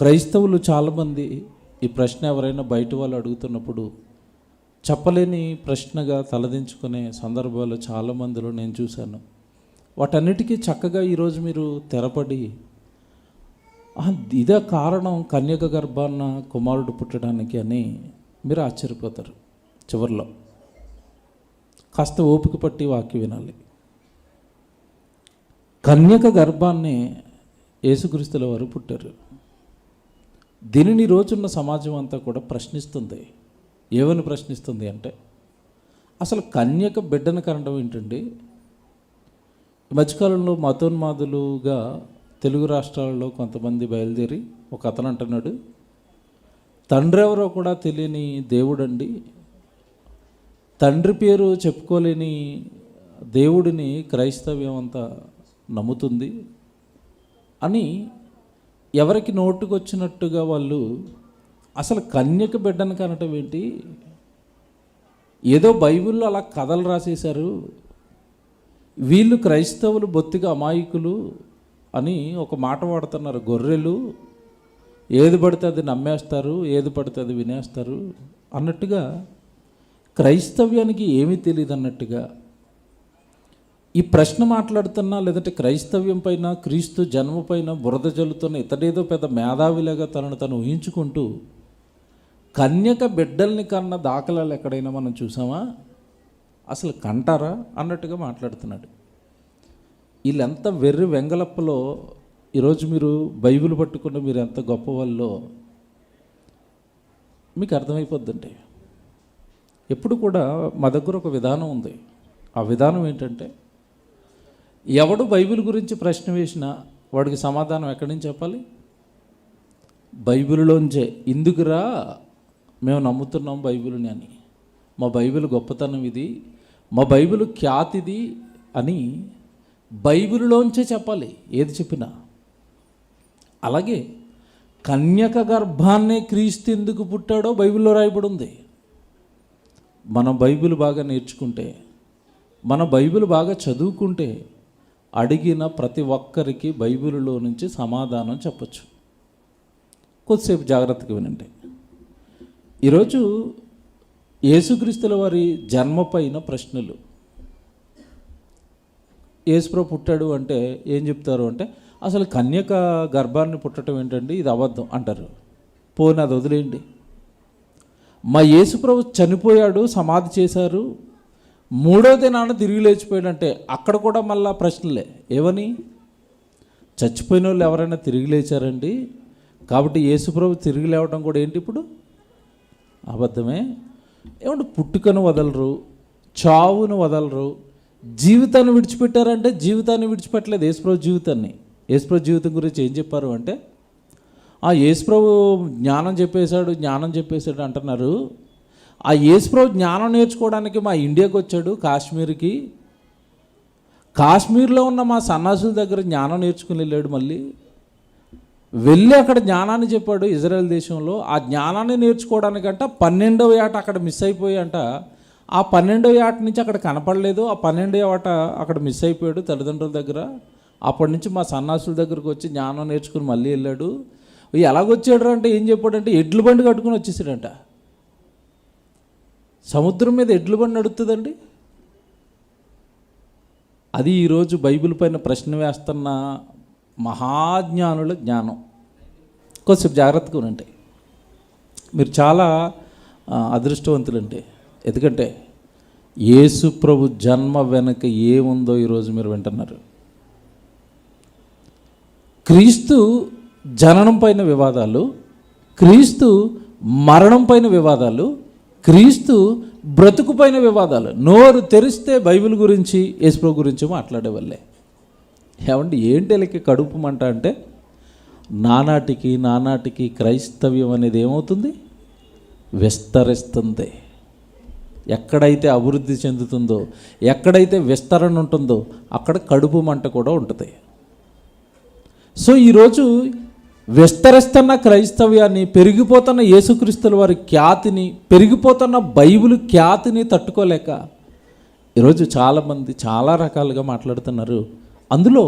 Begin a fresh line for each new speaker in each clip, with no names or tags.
క్రైస్తవులు చాలామంది ఈ ప్రశ్న ఎవరైనా బయట వాళ్ళు అడుగుతున్నప్పుడు చెప్పలేని ప్రశ్నగా తలదించుకునే సందర్భాలు చాలామందిలో నేను చూశాను. వాటన్నిటికీ చక్కగా ఈరోజు మీరు తెరపడి ఇదే కారణం కన్యక గర్భాన కుమారుడు పుట్టడానికి అని మీరు ఆశ్చర్యపోతారు. చివరిలో కాస్త ఓపిక పట్టి వాక్యం వినాలి. కన్యక గర్భాన్ని యేసుక్రీస్తుల వారు పుట్టారు. దీనిని రోజున్న సమాజం అంతా కూడా ప్రశ్నిస్తుంది. ఏమని ప్రశ్నిస్తుంది అంటే, అసలు కన్యక బిడ్డను కనడం ఏంటండి? ఈ మధ్యకాలంలో మతోన్మాదులుగా తెలుగు రాష్ట్రాల్లో కొంతమంది బయలుదేరి ఒక అతను అంటున్నాడు, తండ్రి ఎవరో కూడా తెలియని దేవుడండి, తండ్రి పేరు చెప్పుకోలేని దేవుడిని క్రైస్తవ్యం అంతా నమ్ముతుంది అని ఎవరికి నోటుకొచ్చినట్టుగా వాళ్ళు అసలు కన్యక బిడ్డను కనటం ఏంటి, ఏదో బైబిల్లో అలా కథలు రాసేశారు, వీళ్ళు క్రైస్తవులు బొత్తిగా అమాయకులు అని ఒక మాట వాడుతున్నారు. గొర్రెలు, ఏది పడితే అది నమ్మేస్తారు, ఏది పడితే అది వినేస్తారు అన్నట్టుగా, క్రైస్తవ్యానికి ఏమీ తెలియదు అన్నట్టుగా ఈ ప్రశ్న మాట్లాడుతున్నా, లేదంటే క్రైస్తవ్యం పైన క్రీస్తు జన్మ పైన బురద జల్లుతున్న ఇతడేదో పెద్ద మేధావిలాగా తనను తను ఊహించుకుంటూ కన్యక బిడ్డల్ని కన్న దాఖలాలు ఎక్కడైనా మనం చూసామా? అసలు కంటారా అన్నట్టుగా మాట్లాడుతున్నాడు. వీళ్ళెంత వెర్రి వెంగలప్పలో ఈరోజు మీరు బైబిల్ పట్టుకున్న మీరు ఎంత గొప్ప వాళ్ళో మీకు అర్థమైపోద్దండి. ఎప్పుడు కూడా మా దగ్గర ఒక విధానం ఉంది. ఆ విధానం ఏంటంటే, ఎవడు బైబిల్ గురించి ప్రశ్న వేసినా వాడికి సమాధానం ఎక్కడి నుంచి చెప్పాలి? బైబిల్లోంచే. ఇందుకురా మేము నమ్ముతున్నాం బైబిల్ని అని, మా బైబిల్ గొప్పతనం ఇది, మా బైబిల్ ఖ్యాతిది అని బైబిల్లోంచే చెప్పాలి ఏది చెప్పినా. అలాగే కన్యక గర్భాన్నే క్రీస్తు ఎందుకు పుట్టాడో బైబిల్లో రాయబడి ఉంది. మనం బైబిల్ బాగా నేర్చుకుంటే, మన బైబిల్ బాగా చదువుకుంటే అడిగిన ప్రతి ఒక్కరికి బైబిల్లో నుంచి సమాధానం చెప్పచ్చు. కొద్దిసేపు జాగ్రత్తగా వినండి. ఈరోజు యేసుక్రీస్తుల వారి జన్మ పైన ప్రశ్నలు. యేసుప్రభు పుట్టాడు అంటే ఏం చెప్తారు అంటే, అసలు కన్యక గర్భాన్ని పుట్టడం ఏంటండి, ఇది అబద్ధం అంటారు. పోనీ అది వదిలేయండి. మా యేసుప్రభు చనిపోయాడు, సమాధి చేశారు, మూడో దినాన తిరిగి లేచిపోయాడంటే అక్కడ కూడా మళ్ళా ప్రశ్నలే. ఏమని? చచ్చిపోయిన వాళ్ళు ఎవరైనా తిరిగి లేచారండి, కాబట్టి యేసుప్రభు తిరిగి లేవడం కూడా ఏంటి ఇప్పుడు? అబద్ధమే. ఏమంటే పుట్టుకను వదలరు, చావును వదలరు, జీవితాన్ని విడిచిపెట్టారంటే జీవితాన్ని విడిచిపెట్టలేదు యేసుప్రభు జీవితాన్ని. యేసుప్రభు జీవితం గురించి ఏం చెప్పారు అంటే, యేసుప్రభు జ్ఞానం చెప్పేశాడు అంటున్నారు. ఆ యేసుప్రభు జ్ఞానం నేర్చుకోవడానికి మా ఇండియాకి వచ్చాడు, కాశ్మీర్కి. కాశ్మీర్లో ఉన్న మా సన్నాసుల దగ్గర జ్ఞానం నేర్చుకుని వెళ్ళాడు. మళ్ళీ వెళ్ళి అక్కడ జ్ఞానాన్ని చెప్పాడు ఇజ్రాయెల్ దేశంలో. ఆ జ్ఞానాన్ని నేర్చుకోవడానికంట 12వ ఏట అక్కడ మిస్ అయిపోయి అంట. ఆ 12వ ఏట నుంచి అక్కడ కనపడలేదు. ఆ 12వ ఏట అక్కడ మిస్ అయిపోయాడు తల్లిదండ్రుల దగ్గర. అప్పటి నుంచి మా సన్నాసుల దగ్గరకు వచ్చి జ్ఞానం నేర్చుకుని మళ్ళీ వెళ్ళాడు. ఎలాగొచ్చాడు అంటే ఏం చెప్పాడంటే, ఎడ్ల బండి కట్టుకుని వచ్చేసాడంట. సముద్రం మీద ఎడ్ల బండి నడుస్తుందండి. అది ఈరోజు బైబిల్ పైన ప్రశ్న వేస్తున్న మహాజ్ఞానుల జ్ఞానం. కొంచెం జాగ్రత్తగా ఉండండి. మీరు చాలా అదృష్టవంతులండి. ఎందుకంటే యేసు ప్రభు జన్మ వెనక ఏముందో ఈరోజు మీరు వింటున్నారు. క్రీస్తు జననం పైన వివాదాలు, క్రీస్తు మరణం పైన వివాదాలు, క్రీస్తు బ్రతుకు పైన వివాదాలు. నోరు తెరిస్తే బైబిల్ గురించి యేసుప్రభు గురించి మాట్లాడేవాళ్ళే. ఏమండి ఏంటి లెక్క కడుపు మంట అంటే, నానాటికి క్రైస్తవ్యం అనేది ఏమవుతుంది? విస్తరిస్తుంది. ఎక్కడైతే అభివృద్ధి చెందుతుందో, ఎక్కడైతే విస్తరణ ఉంటుందో అక్కడ కడుపు మంట కూడా ఉంటుంది. సో ఈరోజు విస్తరిస్తున్న క్రైస్తవ్యాన్ని, పెరిగిపోతున్న యేసుక్రీస్తుల వారి ఖ్యాతిని, పెరిగిపోతున్న బైబిల్ ఖ్యాతిని తట్టుకోలేక ఈరోజు చాలామంది చాలా రకాలుగా మాట్లాడుతున్నారు. అందులో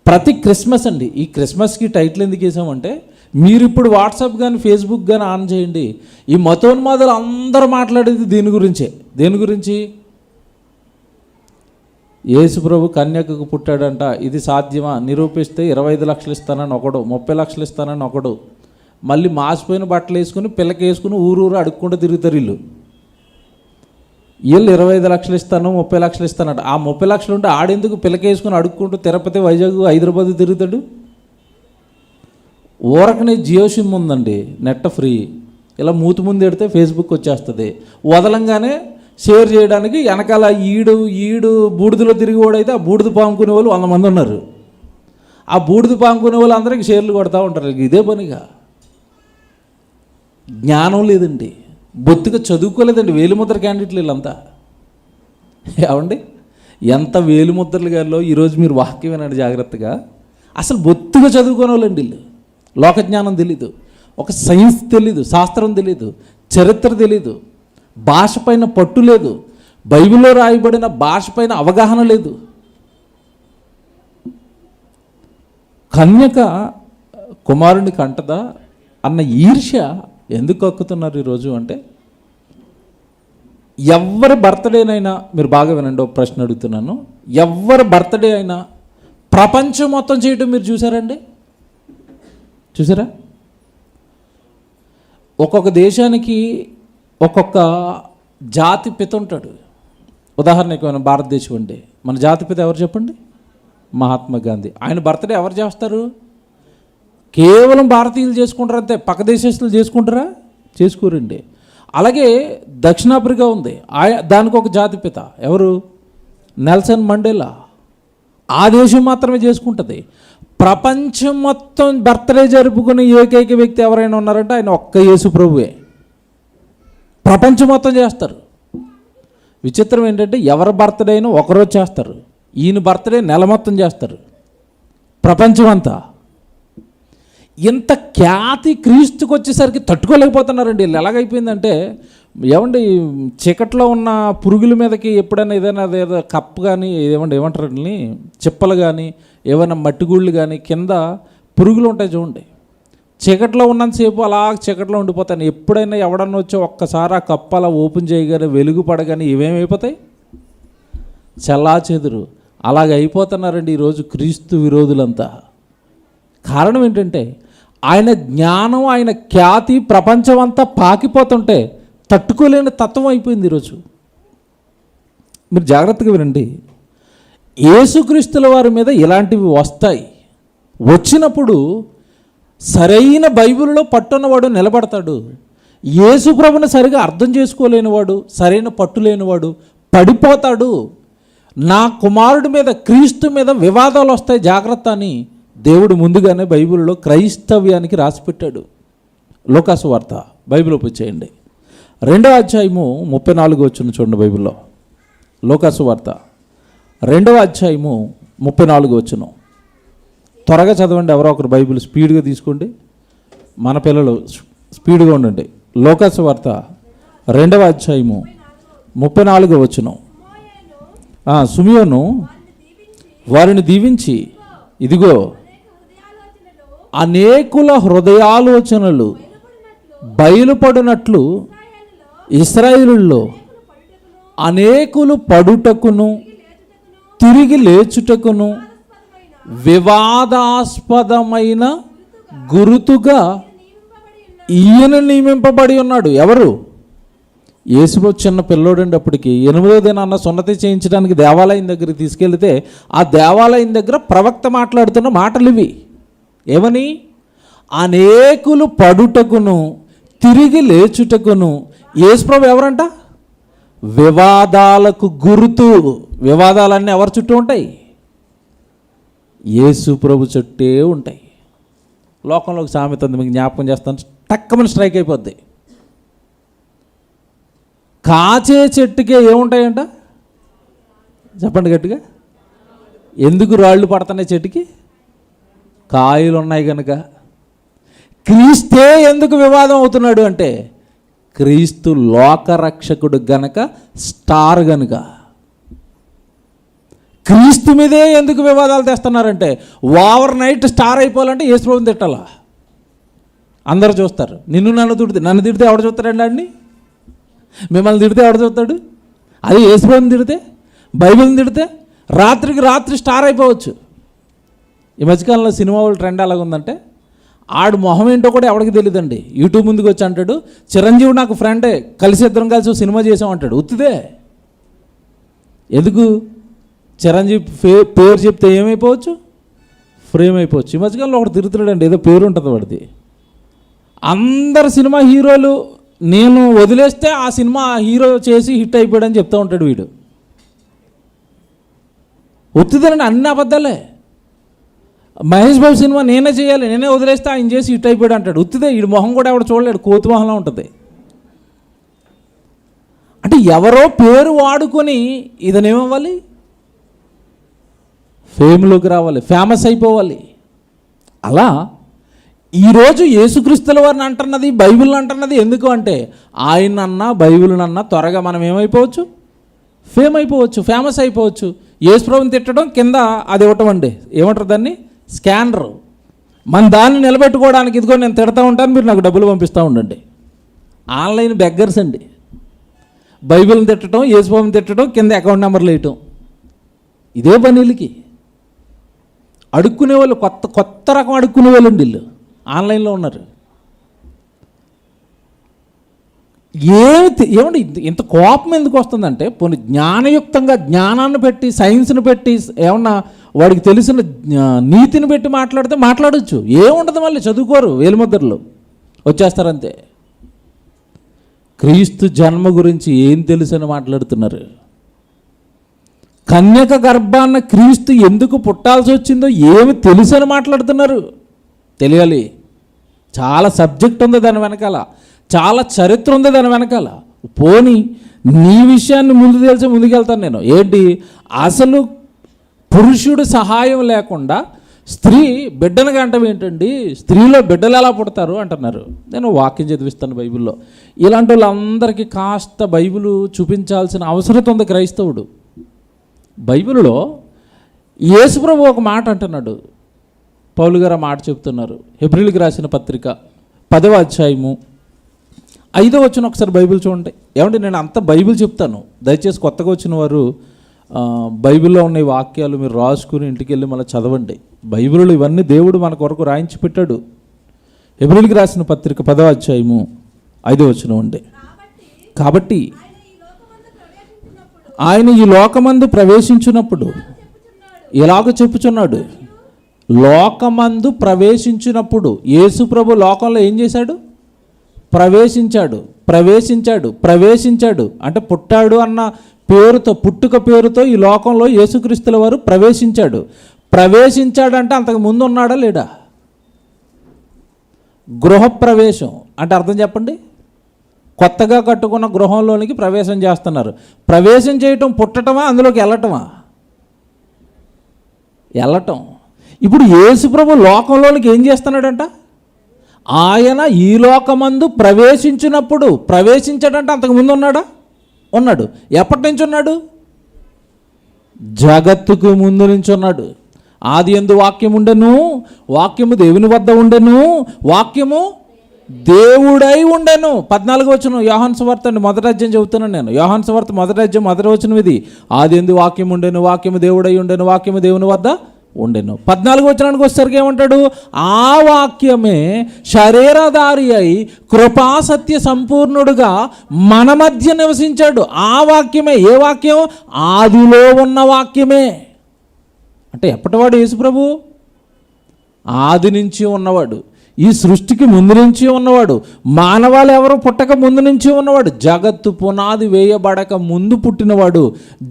ప్రతి క్రిస్మస్ అండి, ఈ క్రిస్మస్కి టైటిల్ ఎందుకు వేసామంటే, మీరు ఇప్పుడు వాట్సాప్ కానీ ఫేస్బుక్ కానీ ఆన్ చేయండి, ఈ మతోన్మాదులు అందరూ మాట్లాడేది దీని గురించే. దేని గురించి? యేసు ప్రభు కన్యకకు పుట్టాడంట, ఇది సాధ్యమా, నిరూపిస్తే 25 లక్షలు ఇస్తానని ఒకడు, 30 లక్షలు ఇస్తానని ఒకడు, మళ్ళీ మాసిపోయిన బట్టలు వేసుకుని పిల్లకి వేసుకుని ఊరు అడుక్కుంటూ తిరుగుతారు వీళ్ళు 25 లక్షలు ఇస్తాను 30 లక్షలు ఇస్తానట. ఆ 30 లక్షలు ఉంటే ఆడెందుకు పిల్లకి వేసుకుని అడుక్కుంటూ తిరుపతి, వైజాగ్, హైదరాబాద్ తిరుగుతాడు? ఊరకనే జియో సిమ్ ఉందండి, నెట్ ఫ్రీ, ఇలా మూతి ముందు ఎడితే ఫేస్బుక్ వచ్చేస్తుంది, వదలంగానే షేర్ చేయడానికి వెనకాల ఈడు బూడిదలో తిరిగివాడైతే ఆ బూడిద పాముకునే వాళ్ళు 100 మంది ఉన్నారు. ఆ బూడిద పాముకునే వాళ్ళు అందరికీ షేర్లు కొడతా ఉంటారు. ఇదే పనిగా. జ్ఞానం లేదండి, బొత్తిగా చదువుకోలేదండి. వేలిముద్ర క్యాండిడేట్లు వీళ్ళంతా. ఏమండి, ఎంత వేలిముద్రలు గారిలో ఈరోజు మీరు వాక్యం వినండి జాగ్రత్తగా. అసలు బొత్తిగా చదువుకోని వాళ్ళండి వీళ్ళు. లోకజ్ఞానం తెలీదు, ఒక సైన్స్ తెలీదు, శాస్త్రం తెలీదు, చరిత్ర తెలీదు, భాష పైన పట్టు లేదు, బైబిల్లో రాయబడిన భాష పైన అవగాహన లేదు. కన్యక కుమారుని కంటదా అన్న ఈర్ష్య ఎందుకు కక్కుతున్నారు ఈరోజు అంటే, ఎవరి బర్త్డేనైనా మీరు బాగా వినండి, ఒక ప్రశ్న అడుగుతున్నాను. ఎవరి బర్త్డే అయినా ప్రపంచం మొత్తం చేయటం మీరు చూసారండి? చూసారా? ఒక్కొక్క దేశానికి ఒక్కొక్క జాతిపిత ఉంటాడు. ఉదాహరణకి మన భారతదేశం అండి, మన జాతిపిత ఎవరు చెప్పండి? మహాత్మా గాంధీ. ఆయన బర్త్డే ఎవరు చేస్తారు? కేవలం భారతీయులు చేసుకుంటారు అంతే, పక్క దేశస్తులు చేసుకుంటారా? చేసుకోరండి. అలాగే దక్షిణాఫ్రికా ఉంది, దానికి ఒక జాతిపిత ఎవరు? Nelson Mandela. ఆ దేశం మాత్రమే చేసుకుంటుంది. ప్రపంచం మొత్తం బర్త్డే జరుపుకునే ఏకైక వ్యక్తి ఎవరైనా ఉన్నారంటే ఆయన ఒక్క యేసు ప్రభువే. ప్రపంచం మొత్తం చేస్తారు. విచిత్రం ఏంటంటే ఎవరి బర్త్డే అయినా ఒకరోజు చేస్తారు, ఈయన బర్త్డే నెల మొత్తం చేస్తారు ప్రపంచం అంతా. ఇంత ఖ్యాతి క్రీస్తుకు వచ్చేసరికి తట్టుకోలేకపోతున్నారండి వీళ్ళు. ఎలాగైపోయిందంటే, ఏమండి, చీకట్లో ఉన్న పురుగుల మీదకి ఎప్పుడైనా ఏదైనా కప్పు కానీ ఏమంటారు చిప్పలు కానీ ఏమైనా మట్టిగూళ్ళు కానీ కింద పురుగులు ఉంటాయి చూడండి, చీకట్లో ఉన్నంతసేపు అలా చీకట్లో ఉండిపోతాయి. ఎప్పుడైనా ఎవడన్నా వచ్చి ఒక్కసారి ఆ కప్పు అలా ఓపెన్ చేయగానే వెలుగు పడగానే ఇవేమైపోతాయి? చెల్లాచెదురు. అలాగ అయిపోతున్నారండి ఈరోజు క్రీస్తు విరోధులంతా. కారణం ఏంటంటే ఆయన జ్ఞానం, ఆయన ఖ్యాతి ప్రపంచం అంతా పాకిపోతుంటే తట్టుకోలేని తత్వం అయిపోయింది ఈరోజు. మీరు జాగ్రత్తగా వినండి, యేసుక్రీస్తుల వారి మీద ఇలాంటివి వస్తాయి. వచ్చినప్పుడు సరైన బైబిల్లో పట్టున్నవాడు నిలబడతాడు. యేసు ప్రభుని సరిగా అర్థం చేసుకోలేనివాడు, సరైన పట్టు లేనివాడు పడిపోతాడు. నా కుమారుడి మీద, క్రీస్తు మీద వివాదాలు వస్తాయి జాగ్రత్త అని దేవుడు ముందుగానే బైబిల్లో క్రైస్తవ్యానికి రాసిపెట్టాడు. లూకాసు వార్త బైబిల్ ఓపెన్ చేయండి, 2వ అధ్యాయము 34 వచ్చిన చూడండి. బైబిల్లో లూకాసు వార్త 2వ అధ్యాయము 34 వచ్చును. త్వరగా చదవండి, ఎవరో ఒకరు బైబిల్ స్పీడ్గా తీసుకోండి. మన పిల్లలు స్పీడ్గా ఉండండి. లూకాసు వార్త 2వ అధ్యాయము 34 వచ్చును. సుమియోను వారిని దీవించి, ఇదిగో అనేకుల హృదయాలోచనలు బయలుపడినట్లు ఇశ్రాయేలులో అనేకులు పడుటకును తిరిగి లేచుటకును వివాదాస్పదమైన గురుతుగా ఈయన నియమింపబడి ఉన్నాడు. ఎవరు? యేసుప్రభు చిన్న పిల్లోడండి. అప్పటికి 8వ దినాన్న సున్నతి చేయించడానికి దేవాలయం దగ్గరికి తీసుకెళ్తే ఆ దేవాలయం దగ్గర ప్రవక్త మాట్లాడుతున్న మాటలు ఇవి. ఏమని? అనేకులు పడుటకును తిరిగి లేచుటకును. యేసుప్రభు ఎవరంట? వివాదాలకు గుర్తు. వివాదాలన్నీ ఎవరి చుట్టూ ఉంటాయి? యేసుప్రభు చుట్టే ఉంటాయి. లోకంలో ఒక సామెత ఉంది, మీకు జ్ఞాపకం చేస్తాను, టక్కమని స్ట్రైక్ అయిపోద్ది. కాచే చెట్టుకే ఏముంటాయంట? చెప్పండి గట్టిగా. ఎందుకు రాళ్ళు పడుతున్నాయి చెట్టుకి? కాయలు ఉన్నాయి కనుక. క్రీస్తే ఎందుకు వివాదం అవుతున్నాడు అంటే, క్రీస్తు లోకరక్షకుడు గనక, స్టార్ గనుక. క్రీస్తు మీదే ఎందుకు వివాదాలు తెస్తున్నారంటే, ఓవర్ నైట్ స్టార్ అయిపోవాలంటే యేసుప్రభుని తిట్టాలా? అందరూ చూస్తారు. నన్ను తిడితే ఎవడు చూస్తాడండి ఆడిని? మిమ్మల్ని తిడితే ఎవడు చూస్తాడు? అది యేసుప్రభుని తిడితే, బైబిల్ని తిడితే రాత్రికి రాత్రి స్టార్ అయిపోవచ్చు. ఈ మధ్యకాలంలో సినిమా వాళ్ళ ట్రెండ్ ఎలాగుందంటే, ఆడు మొహం ఏంటో కూడా ఎవరికి తెలియదండి. యూట్యూబ్ ముందుకు వచ్చి అంటాడు, చిరంజీవి నాకు ఫ్రెండే, ఇద్దరం కలిసి సినిమా చేసాం అంటాడు. ఉత్తిదే. ఎందుకు? చిరంజీవి పేరు చెప్తే ఏమైపోవచ్చు? ఫ్రేమ్ అయిపోవచ్చు. ఈ మధ్యకాలంలో ఒకటి తిరుగుతున్నాడండి, ఏదో పేరు ఉంటుంది వాడిది. అందరు సినిమా హీరోలు నేను వదిలేస్తే ఆ సినిమా హీరో చేసి హిట్ అయిపోయాడని చెప్తూ ఉంటాడు వీడు. ఉత్తిదేనండి, అన్ని అబద్ధాలే. మహేష్ బాబు సినిమా నేనే చేయాలి, నేనే వదిలేస్తే ఆయన చేసి హిట్ అయిపోయాడు అంటాడు. ఉత్తిదే. వీడి మొహం కూడా ఎవడు చూడలేడు, కోతి మొహంలో ఉంటుంది. అంటే ఎవరో పేరు వాడుకొని ఇదనేమవ్వాలి? ఫేమ్లోకి రావాలి, ఫేమస్ అయిపోవాలి. అలా ఈరోజు యేసుక్రీస్తుల వారిని అంటున్నది, బైబిల్ని అంటున్నది ఎందుకు అంటే, ఆయనన్నా బైబిల్నన్నా త్వరగా మనం ఏమైపోవచ్చు? ఫేమ్ అయిపోవచ్చు, ఫేమస్ అయిపోవచ్చు. యేసుప్రభుని తిట్టడం, కింద అది ఇవ్వటం అండి, ఏమంటారు దాన్ని? స్కానర్. మన దాన్ని నిలబెట్టుకోవడానికి ఇదిగో నేను తిడతా ఉంటాను, మీరు నాకు డబ్బులు పంపిస్తూ ఉండండి. ఆన్లైన్ బెగ్గర్స్ అండి. బైబిల్ని తిట్టడం, యేసుప్రభుని తిట్టడం, కింద అకౌంట్ నెంబర్లు వేయటం, ఇదే పనులకి అడుక్కునే వాళ్ళు, కొత్త రకం అడుక్కునే వాళ్ళు అండి. వీళ్ళు ఆన్లైన్లో ఉన్నారు. ఏమండి ఇంత కోపం ఎందుకు వస్తుందంటే, పోనీ జ్ఞానయుక్తంగా జ్ఞానాన్ని పెట్టి, సైన్స్ని పెట్టి, ఏమన్నా వాడికి తెలిసిన నీతిని పెట్టి మాట్లాడితే మాట్లాడచ్చు. ఏముండదు, మళ్ళీ చదువుకోరు, వేలుముద్రలు వచ్చేస్తారంతే. క్రీస్తు జన్మ గురించి ఏం తెలుసని మాట్లాడుతున్నారు. కన్యక గర్భాన్న క్రీస్తు ఎందుకు పుట్టాల్సి వచ్చిందో ఏమి తెలుసని మాట్లాడుతున్నారు. తెలియాలి. చాలా సబ్జెక్ట్ ఉంది దాని వెనకాల, చాలా చరిత్ర ఉంది దాని వెనకాల. పోనీ నీ విషయాన్ని ముందుకెళ్తాను నేను. ఏంటి? అసలు పురుషుడు సహాయం లేకుండా స్త్రీ బిడ్డను కంటం ఏంటండి? స్త్రీలో బిడ్డలు ఎలా పుడతారు అంటున్నారు. నేను వాక్యం చదివిస్తాను బైబిల్లో. ఇలాంటి వాళ్ళందరికీ కాస్త బైబిల్ చూపించాల్సిన అవసరం ఉంది క్రైస్తవుడు. బైబిల్లో యేసుప్రభు ఒక మాట అంటున్నాడు. పౌలు గారు మాట చెప్తున్నారు. హెబ్రీయులకు రాసిన పత్రిక 10వ అధ్యాయము 5వ వచనం ఒకసారి బైబిల్ చూడండి. ఏమంటే నేను అంత బైబిల్ చెప్తాను, దయచేసి కొత్తగా వచ్చిన వారు బైబిల్లో ఉన్న ఈ వాక్యాలు మీరు రాసుకుని ఇంటికి వెళ్ళి మళ్ళీ చదవండి. బైబిల్లో ఇవన్నీ దేవుడు మన కొరకు రాయించి పెట్టాడు. హెబ్రీయులకు రాసిన పత్రిక 10వ అధ్యాయము 5వ వచనం అండి. కాబట్టి ఆయన ఈ లోకమందు ప్రవేశించినప్పుడు ఎలాగో చెప్పుచున్నాడు. లోకమందు ప్రవేశించినప్పుడు యేసుప్రభు లోకంలో ఏం చేశాడు? ప్రవేశించాడు అంటే పుట్టాడు అన్న పేరుతో, పుట్టుక పేరుతో ఈ లోకంలో యేసుక్రీస్తుల వారు ప్రవేశించాడంటే అంతకు ముందు ఉన్నాడా లేడా? గృహప్రవేశం అంటే అర్థం చెప్పండి. కొత్తగా కట్టుకున్న గృహంలోనికి ప్రవేశం చేస్తున్నారు. ప్రవేశం చేయటం పుట్టటమా, అందులోకి వెళ్ళటం. ఇప్పుడు యేసుప్రభు లోకంలోనికి ఏం చేస్తున్నాడంట? ఆయన ఈ లోకమందు ప్రవేశించినప్పుడు, ప్రవేశించాడంటే అంతకుముందు ఉన్నాడు. ఎప్పటి నుంచి ఉన్నాడు? జగత్తుకు ముందు నుంచి ఉన్నాడు. ఆది యందు వాక్యం ఉండెను, వాక్యము దేవుని వద్ద ఉండెను, వాక్యము దేవుడై ఉండెను. 14వ వచనం యోహాను సువార్త అండి, మొదటి అధ్యాయం చెబుతున్నాను నేను. యోహాను సువార్త మొదటి అధ్యాయం 1వ వచనం ఇది. ఆది యందు వాక్యం ఉండెను, వాక్యము దేవుడై ఉండెను, వాక్యము దేవుని వద్ద ఉండెను. 14వ వచనానికి వచ్చేసరికి ఏమంటాడు? ఆ వాక్యమే శరీరధారి అయి కృపాసత్య సంపూర్ణుడుగా మన మధ్య నివసించాడు. ఆ వాక్యమే. ఏ వాక్యం? ఆదిలో ఉన్న వాక్యమే. అంటే ఎప్పటివాడు యేసుప్రభు? ఆది నుంచి ఉన్నవాడు, ఈ సృష్టికి ముందు నుంచి ఉన్నవాడు, మానవాళి ఎవరు పుట్టక ముందు నుంచి ఉన్నవాడు, జగత్తు పునాది వేయబడక ముందు పుట్టినవాడు,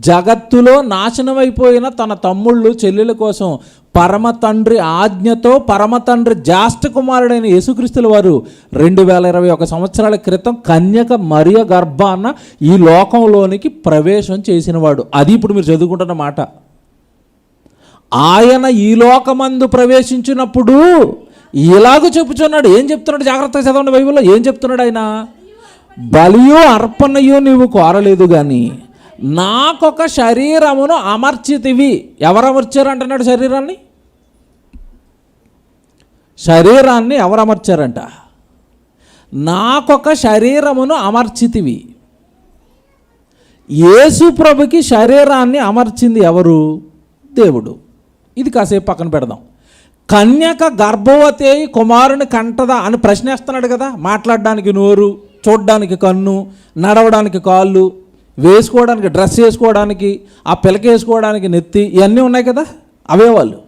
జగత్తులో నాశనమైపోయిన తన తమ్ముళ్ళు చెల్లెల కోసం పరమ తండ్రి ఆజ్ఞతో పరమ తండ్రి జ్యేష్ఠ కుమారుడైన యేసుక్రీస్తుల వారు 2021 సంవత్సరాల క్రితం కన్యక మరియ గర్భాన ఈ లోకంలోనికి ప్రవేశం చేసినవాడు. అది ఇప్పుడు మీరు చదువుకుంటున్న మాట. ఆయన ఈ లోకమందు ప్రవేశించినప్పుడు ఇలాగ చెప్పుచున్నాడు. ఏం చెప్తున్నాడు? జాగ్రత్తగా చదవండి బైబిల్లో. ఏం చెప్తున్నాడు ఆయన? బలియు అర్పణయు నీవు కోరలేదు కానీ నాకొక శరీరమును అమర్చితివి. ఎవరు అమర్చారు అంటున్నాడు? శరీరాన్ని ఎవరు అమర్చారంట? నాకొక శరీరమును అమర్చితివి. యేసు ప్రభుకి శరీరాన్ని అమర్చింది ఎవరు? దేవుడు. ఇది కాసేపు పక్కన పెడదాం. కన్యక గర్భవతి అయి కుమారుని కంటదా అని ప్రశ్నేస్తున్నాడు కదా. మాట్లాడడానికి నోరు, చూడడానికి కన్ను, నడవడానికి కాళ్ళు, వేసుకోవడానికి డ్రెస్ వేసుకోవడానికి, ఆ పిలక వేసుకోవడానికి నెత్తి, ఇవన్నీ ఉన్నాయి కదా అవయవాలు.